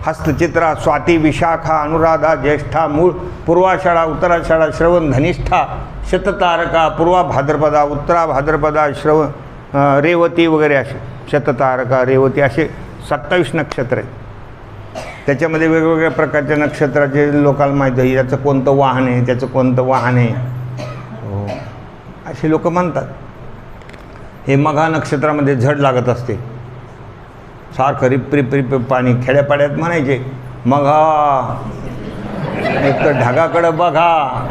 हस्तचित्रा, स्वाती, विशाखा, अनुराधा, ज्येष्ठा, मूळ, पूर्वाषाढा, उत्तराषाढा, श्रवण, धनिष्ठा, शततारका, पूर्वा भाद्रपदा, उत्तरा भाद्रपदा, श्रवण, रेवती वगैरे असे शततारका, रेवती असे 27 नक्षत्र आहेत. त्याच्यामध्ये वेगवेगळ्या प्रकारच्या नक्षत्राचे लोकांना माहीत आहे, याचं कोणतं वाहन आहे, त्याचं कोणतं वाहन आहे, हो असे लोक म्हणतात. हे मघा नक्षत्रामध्ये झड लागत असते, सारखं रिप पाणी. खेड्यापाड्यात म्हणायचे मघा, एक तर ढगाकडं बघा,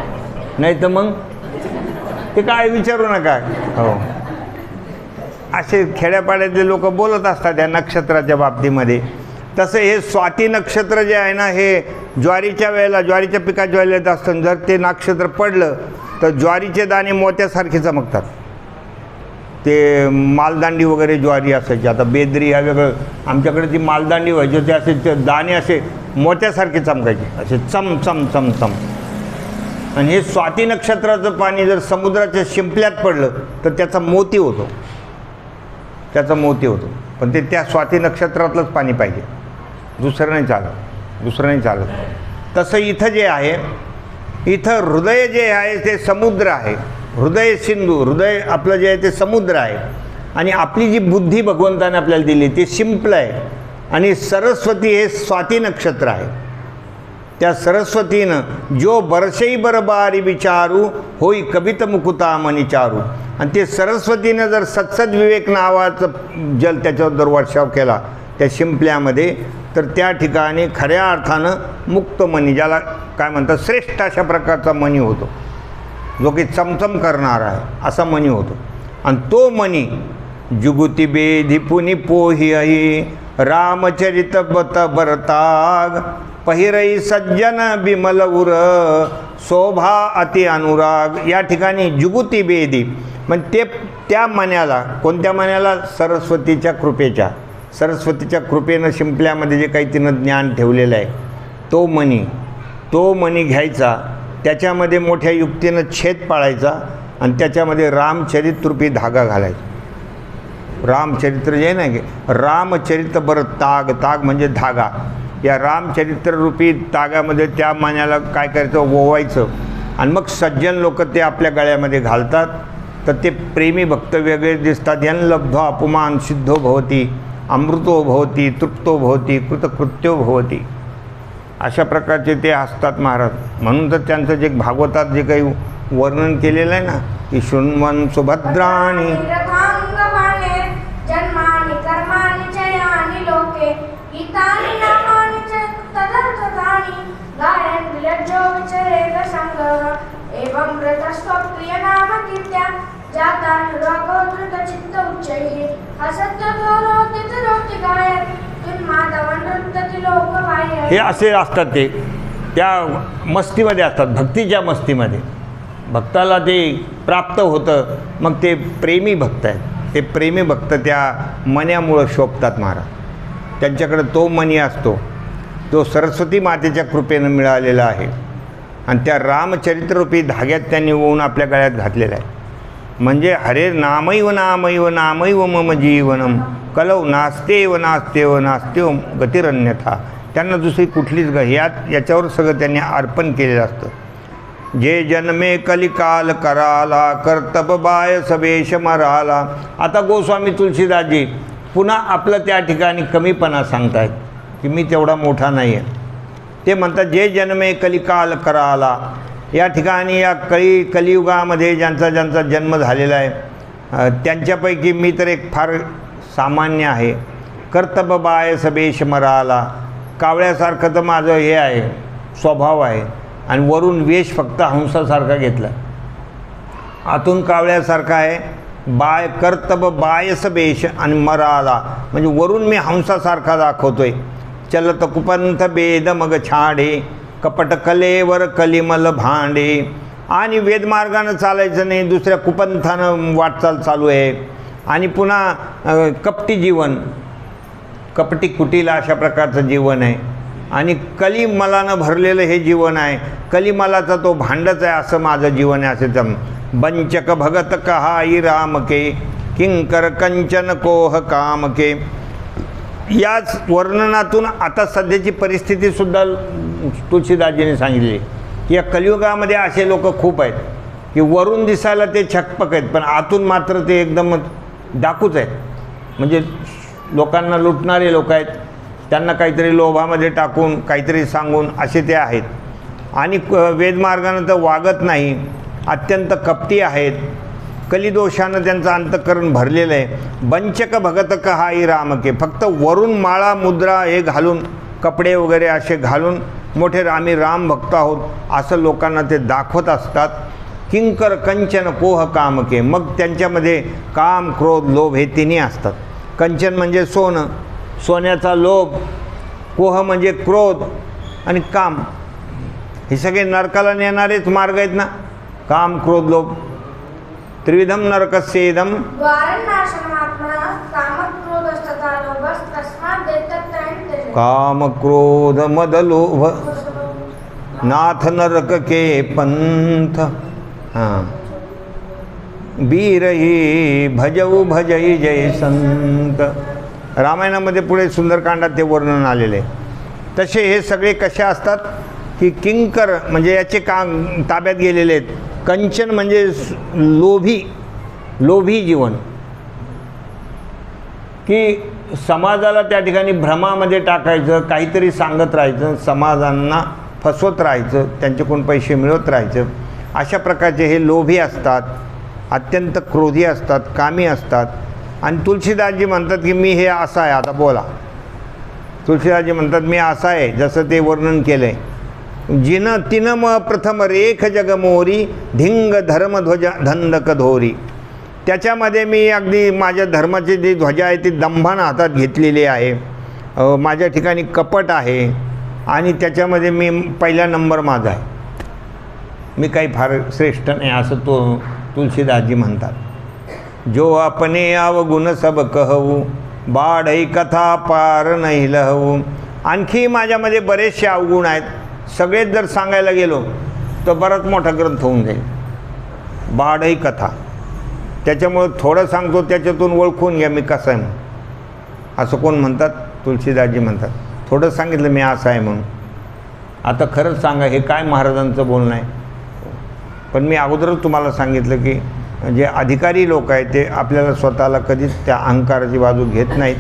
नाही तर मग ते काय विचारू नका. हो असे खेड्यापाड्यातले लोक बोलत असतात या नक्षत्राच्या बाबतीमध्ये. तसं हे स्वाती नक्षत्र जे आहे ना, हे ज्वारीच्या वेळेला, ज्वारीच्या पिकाच्या वेळेला येत असतं. जर ते नक्षत्र पडलं तर ज्वारीचे दाणे मोत्यासारखे चमकतात. ते मालदांडी वगैरे ज्वारी असायची, आता बेदरी हा वेगळं, आमच्याकडे ती मालदांडी व्हायची, ते असे ते दाणे असे मोत्यासारखे चमकायचे, असे चम चम चम चम. आणि हे स्वाती नक्षत्राचं पाणी जर समुद्राच्या शिंपल्यात पडलं तर त्याचा मोती होतो, त्याचा मोती होतो. पण ते त्या स्वाती नक्षत्रातलंच पाणी पाहिजे, दुसरं नाही चालत, दुसरं नाही चालत. तसं इथं जे आहे, इथं हृदय जे आहे ते समुद्र आहे. हृदय सिंधू, हृदय आपलं जे आहे ते समुद्र आहे. आणि आपली जी बुद्धी भगवंताने आपल्याला दिली ती शिंपलं आहे. आणि सरस्वती हे स्वाती नक्षत्र आहे. त्या सरस्वतीनं जो बरसई बरबारी विचारू होई कवित मुकुता मनी चारू. आणि ते सरस्वतीनं जर सत्सद विवेक नावाचं जल त्याच्यावर जर वर्षाव केला त्या शिंपल्यामध्ये, तर त्या ठिकाणी खऱ्या अर्थानं मुक्त मनी, ज्याला काय म्हणतात श्रेष्ठ अशा प्रकारचा मनी होतो, जो की चमचम करणारा आहे असा मनी होतो. आणि तो मनी जुगुती बेधी पुनि पोही अही रामचरित बत बरताग पहिरई सज्जन बिमल उर शोभा अति अनुराग. या ठिकाणी जुगुती बेदी म्हणजे त्या मण्याला, कोणत्या मण्याला? सरस्वतीच्या कृपेच्या. सरस्वतीच्या कृपेनं शिंपल्यामध्ये जे काही तिनं ज्ञान ठेवलेलं आहे तो मणी घ्यायचा, त्याच्यामध्ये मोठ्या युक्तीनं छेद पाळायचा आणि त्याच्यामध्ये रामचरित रूपी धागा घालायचा. रामचरित्र जे नाही की रामचरित्र बरं ताग म्हणजे धागा. या रामचरित्र रूपी तागामध्ये त्या मण्याला काय करायचं? ओवायचं. आणि मग सज्जन लोक ते आपल्या गळ्यामध्ये घालतात, तर ते प्रेमी भक्त वेगळे दिसतात. यन लब्ध्वा अपमान सिद्धो भवती अमृतो भवती तृप्तो भवती कृतकृत्यो भवती. अशा प्रकारचे ते असतात महाराज. म्हणून तर त्यांचं जे भागवतात जे काही वर्णन केलेलं आहे ना, की शृण्वन सुभद्राणी जन्मानि कर्माणि चयानि लोके हितानि नामानि च तदर्थतानि गायन् विलज्जो विचरेत संगः एवं व्रतस्वप्रिय नाम कीर्त्या जातानुरागो धृतचित्त उच्चैः हसत्यथोरोति तिरोति गायन् तुन्माधवनृत्यति लोकवाह्य. हे असे असतात ते त्या मस्तीमध्ये असतात, भक्तीच्या मस्तीमध्ये. भक्ताला ते प्राप्त होतं, मग ते प्रेमी भक्त आहेत. ते प्रेमी भक्त त्या मण्यामुळं शोभतात महाराज. त्यांच्याकडे तो मणी असतो, तो सरस्वती मातेच्या कृपेनं मिळालेला आहे. आणि त्या रामचरित्ररूपी धाग्यात त्यांनी ओवून आपल्या गळ्यात घातलेला आहे. म्हणजे हरे नामैव नामैव नामैव मम जीवनम कलौ नास्तेव नास्तेव नास्तेव गतिरन्यथा. त्यांना दुसरी कुठलीच याच्यावर सगळं त्यांनी अर्पण केलेलं असतं. जे जन्मे कलिकाल कराला कर्तब बाय सवेश मराला. आता गोस्वामी तुलसीदासजी पुन्हा आपलं त्या ठिकाणी कमीपणा सांगतायत की मी तेवढा मोठा नाही आहे. ते म्हणतात जे जन्मे कलिकाल कराला. या ठिकाणी या कलियुगामध्ये ज्यांचा जन्म झालेला आहे त्यांच्यापैकी मी तर एक फार सामान्य आहे. कर्तब बाय सवेश मराला. कावळ्यासारखं तर माझं हे आहे, स्वभाव आहे. आणि वरून वेश फक्त हंसासारखा घेतला, आतून कावळ्यासारखा आहे. कर्तब बायस वेश आणि मराला म्हणजे वरून मी हंसासारखा दाखवतोय. चलत कुपंथ बेद मग छाडे कपट कलेवर कलिमल भांडे. आणि वेदमार्गानं चालायचं नाही, दुसऱ्या कुपंथानं वाटचाल चालू आहे. आणि पुन्हा कपटी जीवन, कपटी कुटीला अशा प्रकारचं जीवन आहे. आणि कलिमलानं भरलेलं हे जीवन आहे. कलिमलाचा तो भांडच आहे असं माझं जीवन आहे. असे बंचक भगत कहाई राम के किंकर कंचन कोह काम के. याच वर्णनातून आता सध्याची परिस्थितीसुद्धा तुलसीदासजीने सांगितली की या कलियुगामध्ये असे लोक खूप आहेत की वरून दिसायला ते छकपक आहेत, पण आतून मात्र ते एकदम डाकूच आहेत. म्हणजे लोकांना लुटणारे लोक आहेत. त्यांना काहीतरी लोभामध्ये टाकून काहीतरी सांगून असे ते आहेत. आणि वेदमार्गानं तर वागत नाही, अत्यंत कपटी आहेत. कलिदोषानं त्यांचं अंतःकरण भरलेलं आहे. बंचक भगत कहाई राम के. फक्त वरून माळा मुद्रा हे घालून, कपडे वगैरे असे घालून मोठे आम्ही राम भक्त आहोत असं लोकांना ते दाखवत असतात. किंकर कंचन कोह काम के. मग त्यांच्यामध्ये काम क्रोध लोभ हे तिन्ही असतात. कंचन म्हणजे सोनं, सोन्याचा लोभ. कोह म्हणजे क्रोध आणि काम. हे सगळे नरकाला नेणारेच मार्ग आहेत ना. काम क्रोध लोभ. त्रिविधम नरकस्येदम काम क्रोध मद लोभ नाथ नरक के पंथ. हां बीरही भजऊ भजई जय संत. रामायणामध्ये पुढे सुंदरकांडात ते वर्णन आलेले. तसे हे सगळे कसे असतात की किंकर म्हणजे याचे ताब्यात गेलेले आहेत. कंचन म्हणजे लोभी जीवन, की समाजाला त्या ठिकाणी भ्रमामध्ये टाकायचं, काहीतरी सांगत राहायचं, समाजांना फसवत राहायचं, त्यांच्याकडून पैसे मिळवत राहायचं. अशा प्रकारचे हे लोभी असतात, अत्यंत क्रोधी असतात, कामी असतात. आणि तुलसीदासजी म्हणतात की मी हे असं आहे. आता बोला, तुलसीदासजी म्हणतात मी असं आहे, जसं ते वर्णन केलं आहे. जिनं तिनं म प्रथम रेख जगमोरी धिंग धर्मध्वजा धंदक धोरी. त्याच्यामध्ये मी अगदी माझ्या धर्माची जी ध्वजा आहे ती दंभानं हातात घेतलेली आहे. माझ्या ठिकाणी कपट आहे आणि त्याच्यामध्ये मी पहिला नंबर माझा आहे. मी काही फार श्रेष्ठ नाही असं तुलसीदासजी म्हणतात. जो अपने अवगुण सब कहू बाढई कथा पार नाही लहू. आणखी माझ्यामध्ये बरेचसे अवगुण आहेत, सगळेच जर सांगायला गेलो तर बराच मोठा ग्रंथ होऊन जाईल. बाढई कथा, त्याच्यामुळं थोडं सांगतो, त्याच्यातून ओळखून घ्या मी कसं आहे म्हणून. असं कोण म्हणतात? तुलसीदासजी म्हणतात थोडं सांगितलं मी असं आहे म्हणून. आता खरंच सांगा हे काय महाराजांचं बोलणं आहे? पण मी अगोदरच तुम्हाला सांगितलं की जे अधिकारी लोक आहेत ते आपल्याला स्वतःला कधीच त्या अहंकाराची बाजू घेत नाहीत,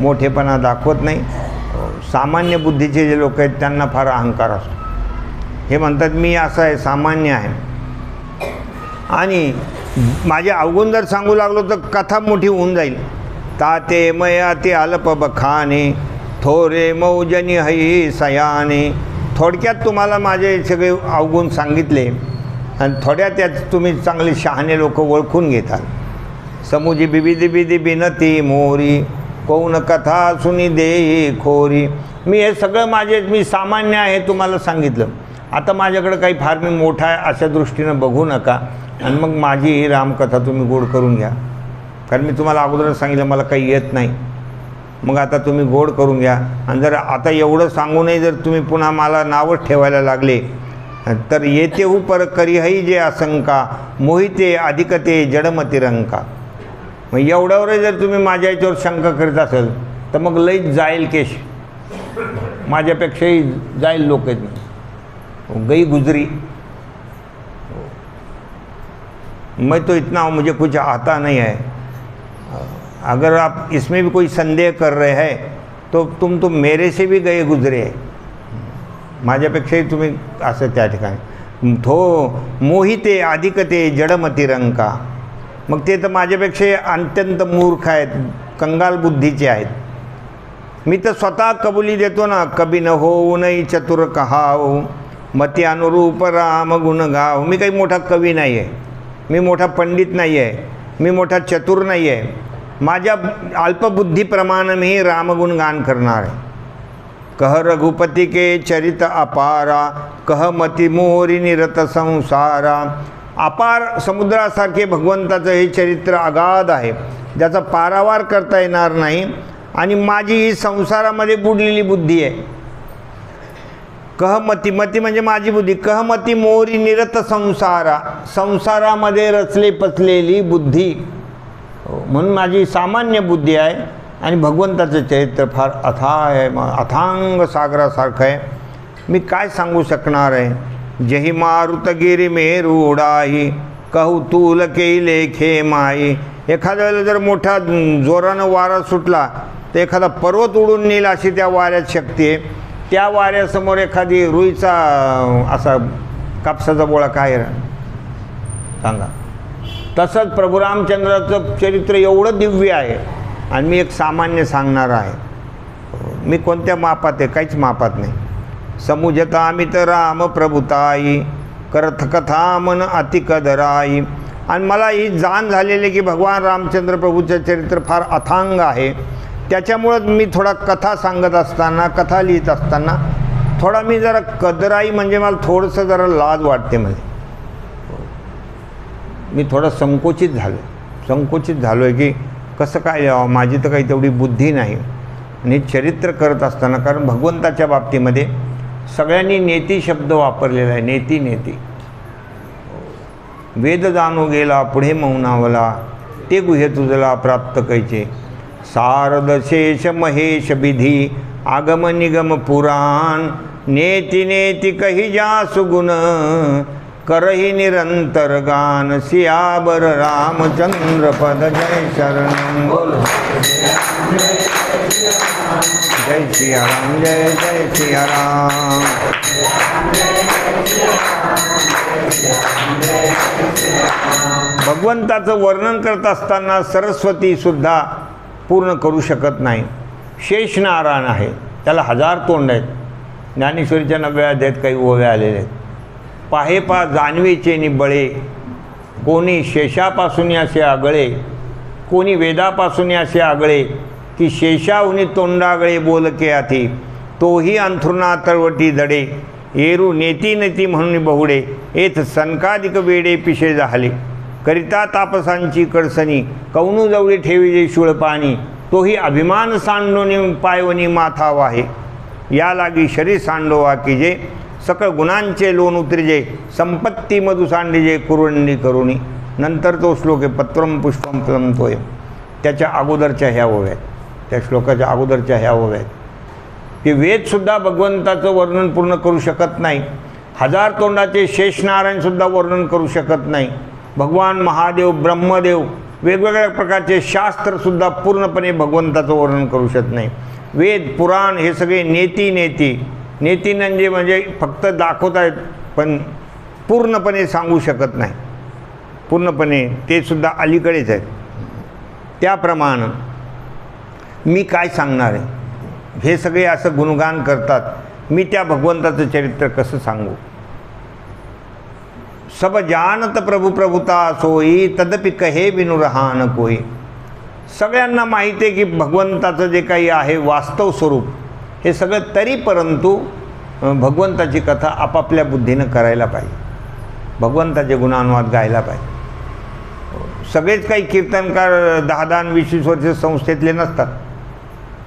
मोठेपणा दाखवत नाही. सामान्य बुद्धीचे जे लोक आहेत त्यांना फार अहंकार असतो. हे म्हणतात मी असं आहे, सामान्य आहे. आणि माझे अवगुण जर सांगू लागलो तर कथा मोठी होऊन जाईल. ताते मया ते अल्प बखाने थोरे मौजनी हई सयाने. थोडक्यात तुम्हाला माझे सगळे अवगुण सांगितले आणि थोड्या त्यात तुम्ही चांगले शहाणे लोक ओळखून घेताल. समुजी बिबिदी बिदी बिनती मोरी कौन कथा सुनी दे खोरी. मी हे सगळं मी सामान्य आहे तुम्हाला सांगितलं. आता माझ्याकडं काही फार मी मोठा आहे अशा दृष्टीनं बघू नका आणि मग माझी ही रामकथा तुम्ही गोड करून घ्या. कारण मी तुम्हाला अगोदरच सांगितलं मला काही येत नाही. मग आता तुम्ही गोड करून घ्या. आणि जर आता एवढं सांगूनही जर तुम्ही पुन्हा मला नावच ठेवायला लागले तर येते हु पर करिहई जे आशंका मोहिते अधिकते जडमती रंका. मग एवढ्यावरही जर तुम्ही माझ्या याच्यावर शंका करीत असेल तर मग लईच जाईल केश, माझ्यापेक्षाही जाईल लोक आहेत. गई गुजरी. मैं तो इतना मुझे कुछ आता नहीं है. अगर आप इसमें भी कोई संदेह कर रहे हैं तो तुम तो मेरे से भी गए गुजरे है. माझ्यापेक्षाही तुम्ही असं त्या ठिकाणी थो मोहिते अधिकते जडमती रंका. मग ते तर माझ्यापेक्षाही अत्यंत मूर्ख आहेत, कंगाल बुद्धीचे आहेत. मी तर स्वतः कबुली देतो ना, कभी न होऊ नाही चतुर कहाव मती अनुरूप राम गुण गाव. मी काही मोठा कवी नाही आहे, मी मोठा पंडित नाही आहे, मी मोठा चतुर नाही आहे. माझ्या अल्पबुद्धीप्रमाणे मी रामगुण गान करणार आहे. कह रघुपती के चरित अपारा कह मती मोहरी निरत संसारा. अपार समुद्रासारखे भगवंताचं हे चरित्र अगाध आहे, ज्याचा पारावार करता येणार नाही. आणि माझी ही संसारामध्ये बुडलेली बुद्धी आहे. कहमती, मती म्हणजे माझी बुद्धी. कहमती मोरी निरत संसारा, संसारामध्ये रचले पचलेली बुद्धी. म्हणून माझी सामान्य बुद्धी आहे. आणि भगवंताचं चरित्र फार अथाह आहे, अथांग सागरासारखं आहे. मी काय सांगू शकणार आहे. जही मारुतगिरी मेरू उडाई कहू तूल केले खे माई. एखाद्या वेळेला जर मोठा जोरानं वारा सुटला तर एखादा पर्वत उडून नेईल अशी त्या वाऱ्यात शक्ती आहे. त्या वाऱ्यासमोर एखादी रुईचा असा कापसाचा बोळा काय सांगा. तसंच प्रभू रामचंद्राचं चरित्र एवढं दिव्य आहे आणि मी एक सामान्य सांगणार आहे. मी कोणत्या मापात आहे? काहीच मापात नाही. समुजता अमित राम प्रभुताई करथ कथा मन अतिकदराई. आणि मला ही जाण झालेली की भगवान रामचंद्र प्रभूचं चरित्र फार अथांग आहे. त्याच्यामुळंच मी थोडा कथा सांगत असताना, कथा लिहित असताना थोडा मी जरा कदराई म्हणजे मला थोडंसं जरा लाज वाटते. मी थोडं संकोचित झालो आहे की कसं काय लिहावं, माझी तर काही तेवढी बुद्धी नाही. आणि चरित्र करत असताना, कारण भगवंताच्या बाबतीमध्ये सगळ्यांनी नेती शब्द वापरलेला आहे. नेती नेती. वेद जाणू गेला पुढे मौनावला ते गुह्य तुझला प्राप्त कैचे. सारद शेष महेश विधी आगम निगम पुराण नेति नेति कही जा सुगुण करही निरंतर गान. सियावर रामचंद्र पद जय शरण बोलो. जय सियाराम जय जय सियाराम. भगवंताचं वर्णन करत असताना सरस्वती सुद्धा पूर्ण करू शकत नाही. शेषनारायण आहे, त्याला 1000 तोंड आहेत. ज्ञानेश्वरीच्या 9व्या अध्यायात काही ओव्या आलेल्या आहेत. पाहे पा जाणवेचे निबळे, कोणी शेषापासून असे आगळे, कोणी वेदापासून असे आगळे, की शेषाहुनी तोंडागळे बोलके आती, तोही अंथरुणा तळवटी दडे, एरू नेती नेती म्हणून बहुडे, एथ सनकादिक वेडे पिशे झाले, करिता तापसांची कडसणी, कौनू जवळी ठेवी जे शूळपाणी, तोही अभिमान सांडोनी पायवनी माथा वाहे, या लागी शरीर सांडोवा की जे, सकळ गुणांचे लोण उतरिजे, संपत्ती मधु सांडिजे कुरुंडी करुणी. नंतर तो श्लोक आहे पत्रम पुष्पम फलम तोयम. त्याच्या अगोदरच्या ह्या ओव्या आहेत, त्या श्लोकाच्या अगोदरच्या ह्या ओव्या आहेत की वेदसुद्धा भगवंताचं वर्णन पूर्ण करू शकत नाही. 1000 तोंडाचे शेषनारायणसुद्धा वर्णन करू शकत नाही. भगवान महादेव, ब्रह्मदेव, वेगवेगळ्या प्रकारचे शास्त्रसुद्धा पूर्णपणे भगवंताचं वर्णन करू शकत नाही. वेद पुराण हे सगळे नेती म्हणजे फक्त दाखवत आहेत, पण पूर्णपणे सांगू शकत नाही. पूर्णपणे ते सुद्धा अलीकडेच आहेत. त्याप्रमाणे मी काय सांगणार आहे, हे सगळे असं गुणगान करतात, मी त्या भगवंताचं चरित्र कसं सांगू. सब जानत प्रभु प्रभुता सोई, तदपि कहे बिनु रहा न कोई. सगळ्यांना माहिती आहे की भगवंताचं जे काही आहे वास्तव स्वरूप हे सगळं, तरी परंतु भगवंताची कथा आपापल्या बुद्धीनं करायला पाहिजे, भगवंताचे गुणानुवाद गायला पाहिजे. सगळेच काही कीर्तनकार 10-10 20 वर्ष संस्थेतले नसतात,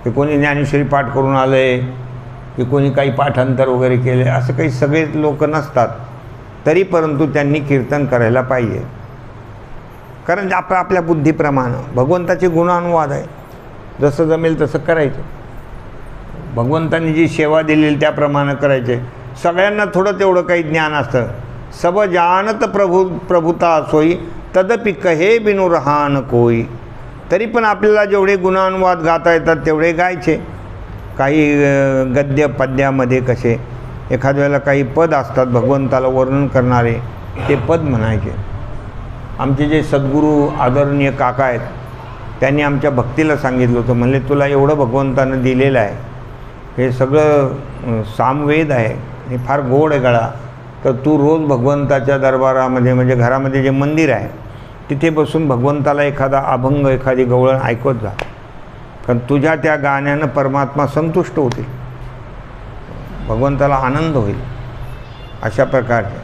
की कोणी ज्ञानेश्वरी पाठ करून आलं आहे, की कोणी काही पाठांतर वगैरे केले, असं काही सगळे लोक नसतात. तरी परंतु त्यांनी कीर्तन करायला पाहिजे, कारण आपल्या बुद्धीप्रमाणे भगवंताचे गुणानुवाद आहे, जसं जमेल तसं करायचं. भगवंतांनी जी सेवा दिलेली त्याप्रमाणे करायचे. सगळ्यांना थोडं तेवढं काही ज्ञान असतं. सब जानत प्रभुता सोई, तदपि कहे बिनु रहा न कोई. तरी पण आपल्याला जेवढे गुणानुवाद गाता येतात तेवढे गायचे. काही गद्य पद्यामध्ये कसे एखाद्या वेळेला काही पद असतात भगवंताला वर्णन करणारे, ते पद म्हणायचे. आमचे जे सद्गुरू आदरणीय काका आहेत, त्यांनी आमच्या भक्तीला सांगितलं होतं, म्हणले तुला एवढं भगवंतानं दिलेलं आहे, हे सगळं सामवेद आहे, हे फार गोड आहे गळा, तर तू रोज भगवंताच्या दरबारामध्ये म्हणजे घरामध्ये जे मंदिर आहे तिथे बसून भगवंताला एखादा अभंग, एखादी गवळण ऐकत जा, कारण तुझ्या त्या गाण्यानं परमात्मा संतुष्ट होतील, भगवंताला आनंद होईल. अशा प्रकारचे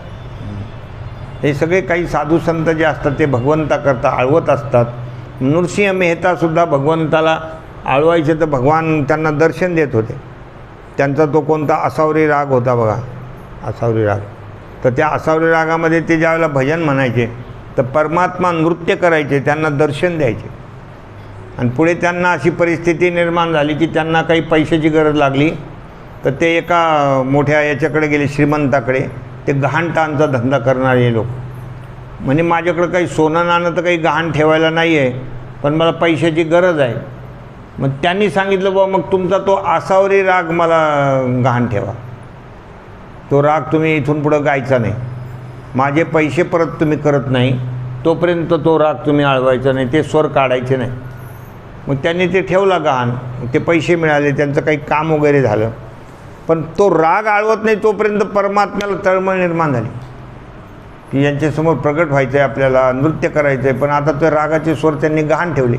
हे सगळे काही साधू संत जे असतात ते भगवंताकरता आळवत असतात. नृसिंह मेहतासुद्धा भगवंताला आळवायचे तर भगवान त्यांना दर्शन देत होते. त्यांचा तो कोणता असावरी राग होता बघा, असावरी राग. तर त्या असावरी रागामध्ये ते ज्यावेळेला भजन म्हणायचे तर परमात्मा नृत्य करायचे, त्यांना दर्शन द्यायचे. आणि पुढे त्यांना अशी परिस्थिती निर्माण झाली की त्यांना काही पैशाची गरज लागली, तर ते एका मोठ्या याच्याकडे गेले, श्रीमंताकडे. ते गहाणटांचा धंदा करणारे लोक. म्हणजे माझ्याकडं काही सोनं नाणं तर काही गहाण ठेवायला नाही आहे, पण मला पैशाची गरज आहे. मग त्यांनी सांगितलं बाबा मग तुमचा तो आसावरी राग मला गहाण ठेवा, तो राग तुम्ही इथून पुढं गायचा नाही, माझे पैसे परत तुम्ही करत नाही तोपर्यंत तो राग तुम्ही आळवायचा नाही, ते स्वर काढायचे नाही. मग त्यांनी ते ठेवला गहाण, ते पैसे मिळाले, त्यांचं काही काम वगैरे झालं, पण तो राग आळवत नाही तोपर्यंत परमात्म्याला तळमळ निर्माण झाली की यांच्यासमोर प्रगट व्हायचं आहे, आपल्याला नृत्य करायचं आहे, पण आता ते रागाचे स्वर त्यांनी गहाण ठेवले.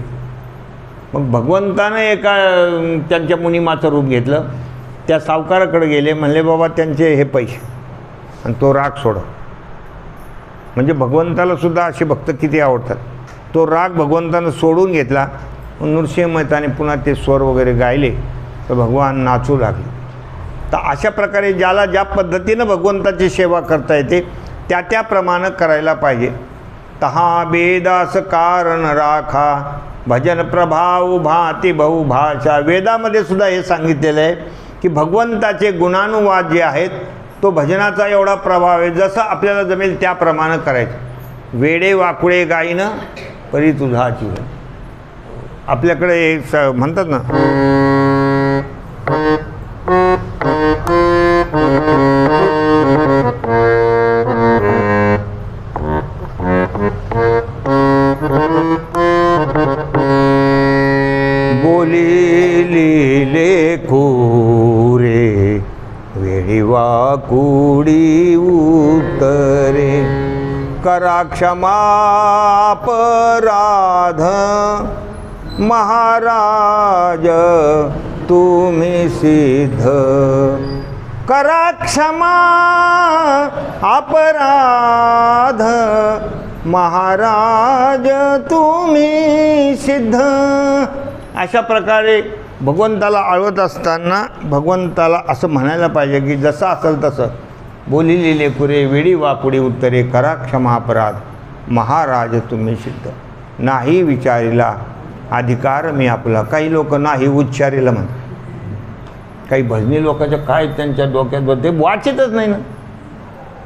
मग भगवंतानं एका त्यांच्या मुनिमाचं रूप घेतलं, त्या सावकाराकडे गेले, म्हणले बाबा त्यांचे हे पैसे आणि तो राग सोडा. म्हणजे भगवंताला सुद्धा असे भक्त किती आवडतात. तो राग भगवंतानं सोडून घेतला. नृसिंह मेहताने पुन्हा ते स्वर वगैरे गायले तर भगवान नाचू लागले. तर अशा प्रकारे ज्याला ज्या पद्धतीनं भगवंताची सेवा करता येते त्या त्याप्रमाणे करायला पाहिजे. तहा बेदास कारण राखा, भजन प्रभाव भाती बहुभाषा. वेदामध्ये सुद्धा हे सांगितलेलं आहे की भगवंताचे गुणानुवाद जे आहेत तो भजनाचा एवढा प्रभाव आहे, जसं आपल्याला जमेल त्याप्रमाणे करायचं. वेडे वाकुळे गाईनं परी तुझाची. आपल्याकडे म्हणतात ना, बोलिली लेकुरे वेळी वाकुडी उत्तरे करा क्षमापराध महाराज तुम्ही सिद्ध करा क्षमा अपराध महाराज तुम्ही सिद्ध. अशा प्रकारे भगवंताला आळवत असताना भगवंताला असं म्हणायला पाहिजे की जसं असेल तसं बोलिली लेकुरे वेडी वाकुडी उत्तरे करा क्षमा अपराध महाराज तुम्ही सिद्ध. नाही विचारिला अधिकार मी आपला. काही लोक नाही उच्चारीला म्हणतात. काही भजनी लोकांच्या काय त्यांच्या डोक्यात ते वाचतच नाही ना.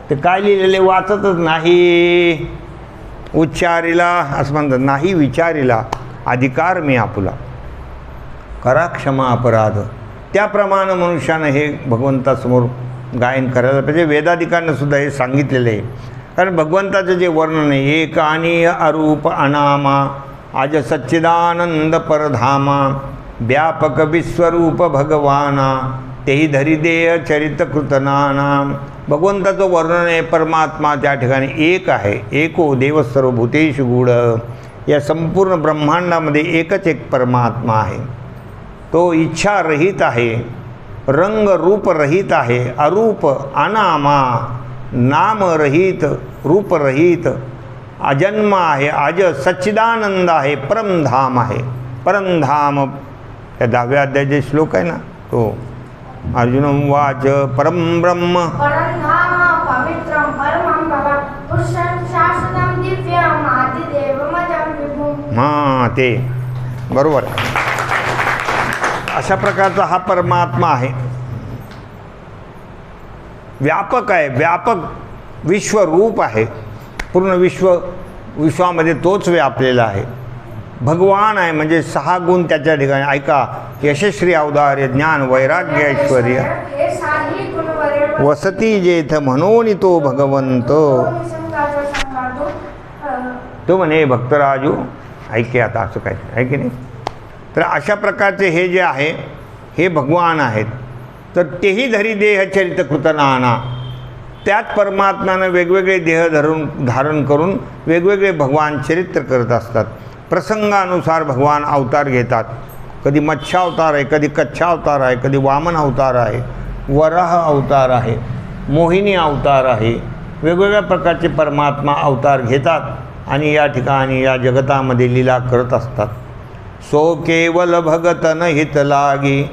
ते काय लिहिलेले वाचतच नाही. उच्चारीला असं म्हणतात. नाही विचारिला अधिकार मी आपला करा क्षमा अपराध. त्याप्रमाणे मनुष्यानं हे भगवंतासमोर गायन करायला पाहिजे. वेदाधिकांना सुद्धा हे सांगितलेलं आहे. कारण भगवंताचं जे वर्णन आहे एक आणि अरूप अनामा आज सच्चिदानंद परधामा व्यापक विश्वरूप भगवाना तेही धरी देय चरित कृतनाना. भगवंताचं वर्णन आहे. परमात्मा त्या ठिकाणी एक आहे. एको देव सर्वभूतेषु गूढ. या संपूर्ण ब्रह्मांडामध्ये एकच एक परमात्मा आहे. तो इच्छारहित आहे. रंग रूप रहित आहे. अरूप अनामा नामरहित रूपरहित अजन्म आहे. अज सच्चिदानंद आहे. परमधाम आहे. परमधाम त्या 10व्या अध्यायाचे श्लोक आहे ना तो अर्जुन वाच परम ब्रह्म परमधाम पवित्रम परमं भवं पुरुषं शाश्वतं दिव्यं आदिदेवमजं विभुं. हां ते बरोबर. अशा प्रकारचा हा परमात्मा आहे. व्यापक आहे. व्यापक विश्वरूप आहे. पूर्ण विश्वामध्ये तोच व्यापलेला आहे. भगवान आहे म्हणजे 6 गुण त्याच्या ठिकाणी. ऐका यशस्वी औदार्य ज्ञान वैराग्य ऐश्वर्य हे साही गुणवरे वसती जेथ म्हणून तो भगवंत. तो म्हणे भक्तराजू ऐके आता असं काय आहे की नाही. तर अशा प्रकारचे हे जे आहे हे भगवान आहेत. तर तेही धरी देह चरित कृतनाना. त्याच परमात्म्यानं वेगवेगळे देह धारण करून वेगवेगळे भगवान चरित्र करत असतात. प्रसंगानुसार भगवान अवतार घेतात. कधी मत्स्यावतार आहे, कधी कच्छावतार आहे, कधी वामन अवतार आहे, वराह अवतार आहे, मोहिनी अवतार आहे. वेगवेगळ्या प्रकारचे परमात्मा अवतार घेतात आणि या ठिकाणी या जगतामध्ये लीला करत असतात. सो केवल भगत न हित लागी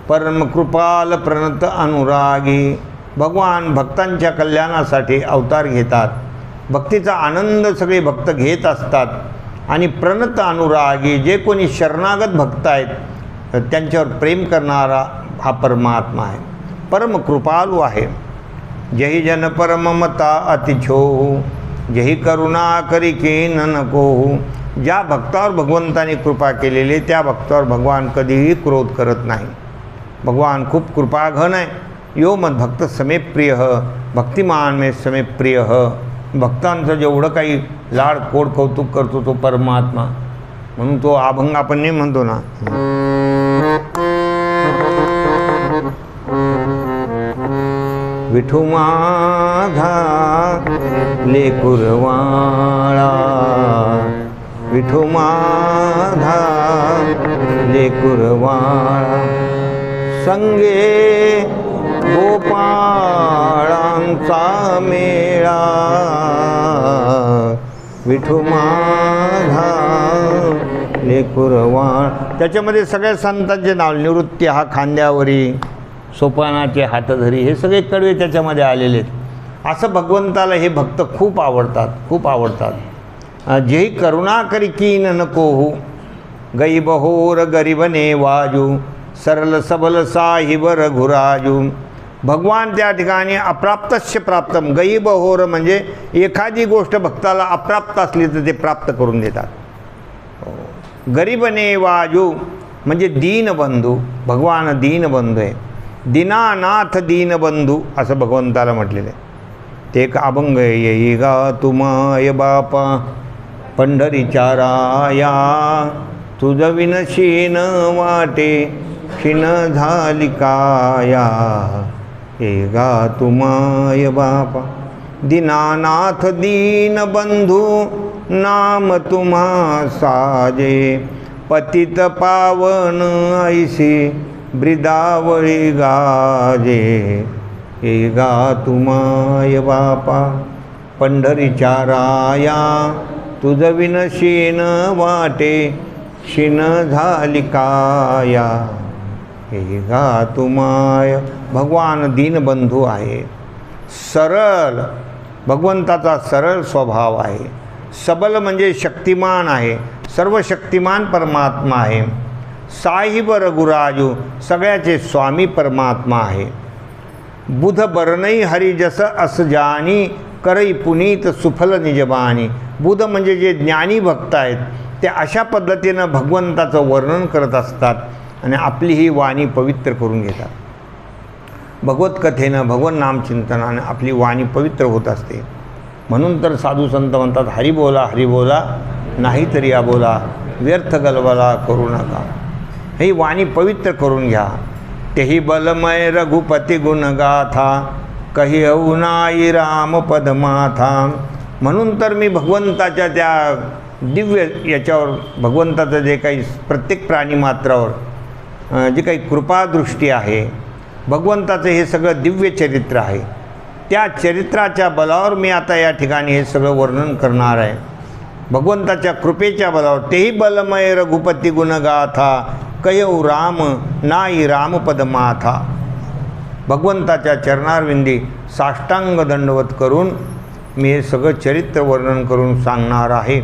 परम कृपाल प्रणत अनुरागी. भगवान भक्तांच्या कल्याणासाठी अवतार घेतात. भक्तीचा आनंद सगळे भक्त घेत असतात. आणि प्रणत अनुरागी जे कोणी शरणागत भक्त आहेत त्यांच्यावर प्रेम करणारा हा परमात्मा आहे. परम कृपालू आहे. जही जन परममता अतिछो जही करुणा करी कीन नको. ज्या भक्तावर भगवंताने कृपा केलेली त्या भक्तावर भगवान कधीही क्रोध करत नाही. भगवान खूप कृपाघन आहे. यो मद भक्त समेत प्रिय भक्तिमान में समेत प्रिय. भक्तांचं जेवढं काही लाड कोड कौतुक करतो तो परमात्मा. म्हणून तो अभंग आपण नाही म्हणतो ना. विठू माझा लेकुरवाळा विठू माझा लेकुरवाळा संगे गोपाळांचा मेळा विठू माझा लेकुरवाळ. त्याच्यामध्ये सगळ्या संतांचे नाव निवृत्ती हा खांद्यावरी सोपानाचे हातधरी हे सगळे कडवे त्याच्यामध्ये आलेले आहेत. असं भगवंताला हे भक्त खूप आवडतात. खूप आवडतात. जेही करुणा करी कीन नको हो गई बहोर गरीबने वाजू सरल सबल साहिब रघुराजू. भगवान त्या ठिकाणी अप्राप्तस्य प्राप्तम. गई बहोर म्हणजे एखादी गोष्ट भक्ताला अप्राप्त असली तर ते प्राप्त करून देतात. गरीबने वाजू म्हणजे दीनबंधू. भगवान दीनबंधू आहे. दीनानाथ दीनबंधू असं भगवंताला म्हटलेलं आहे. ते एक अभंग येई गा तुमाय बापा पंढरीच्या राया, तुझ विनशीन वाटे क्षीण झाली काया. ये गा तुमाय बापा दीनानाथ दीनबंधू, नाम तुम्हा साजे. पतित पावन ऐसी ब्रिदावळी गाजे. ये गा तुमाय बापा पंढरीच्या राया, तुझ विनशीन वाटे क्षीण झाली काया. हे गा तुमाय. भगवान दीनबंधू आहे. सरळ, भगवंताचा सरळ स्वभाव आहे. सबल म्हणजे शक्तिमान आहे. सर्व शक्तिमान परमात्मा आहे. साहिब रघुराजू, सगळ्याचे स्वामी परमात्मा आहे. बुध बरनई हरी जस अस जानी, करई पुनीत सुफल निजबानी. बुध म्हणजे जे ज्ञानी भक्त आहेत ते अशा पद्धतीनं भगवंताचं वर्णन करत असतात आणि आपली ही वाणी पवित्र करून घेतात. भगवत कथेनं, भगवन नामचिंतनानं आपली वाणी पवित्र होत असते. म्हणून तर साधू संत म्हणतात, हरी बोला हरी बोला नाहीतरी अबोला, व्यर्थ गलबला करू नका. ही वाणी पवित्र करून घ्या. तेही बलमय रघुपती गुणगाथा, कही औनाई राम पदमाथा. म्हणून तर मी भगवंताच्या त्या दिव्य याच्यावर, भगवंताचं जे काही प्रत्येक प्राणीमात्रावर जे काही कृपादृष्टी आहे, भगवंताचं हे सगळं दिव्य चरित्र आहे, त्या चरित्राच्या बलावर मी आता या ठिकाणी हे सगळं वर्णन करणार आहे. भगवंताच्या कृपेच्या बलावर. तेही बलमय रघुपती गुणगाथा, कयौ राम नाई रामपद माथा. भगवंताच्या चरणारविंदी साष्टांग दंडवत करून मी हे सगळं चरित्र वर्णन करून सांगणार आहे,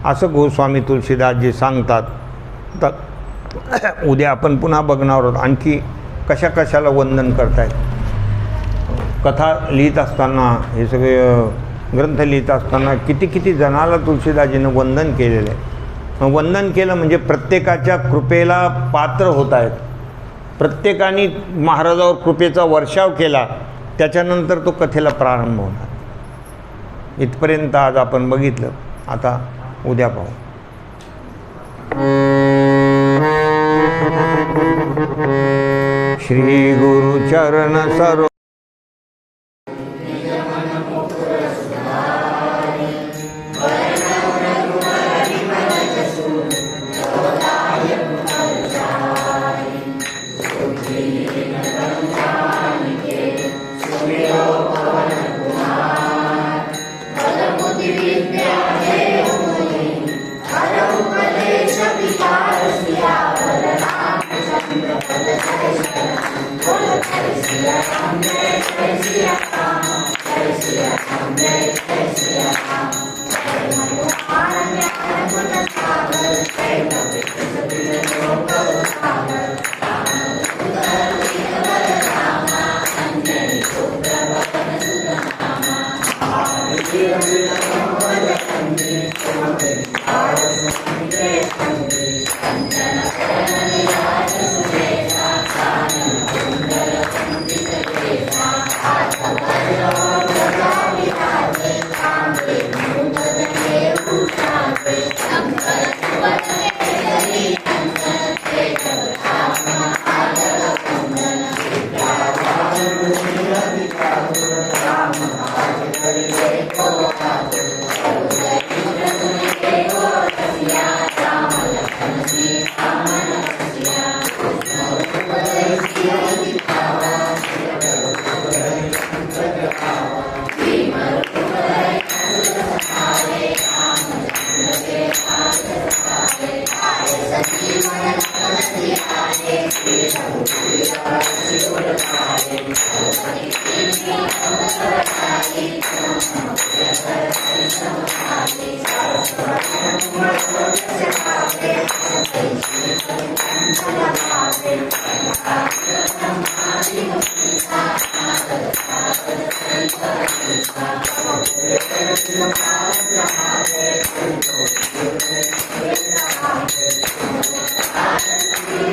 असं गोस्वामी तुलसीदासजी सांगतात. तर उद्या आपण पुन्हा बघणार आहोत आणखी कशा कशाला वंदन करतायत. कथा लिहित असताना, हे सगळे ग्रंथ लिहित असताना किती किती जणाला तुलसीदासजीनं वंदन केलेलं आहे. वंदन केलं म्हणजे प्रत्येकाच्या कृपेला पात्र होत आहेत. प्रत्येकाने महाराजावर कृपेचा वर्षाव केला, त्याच्यानंतर तो कथेला प्रारंभ होणार. इथपर्यंत आज आपण बघितलं. आता उद्या पाहू. श्री गुरुचरण सरो Thank you.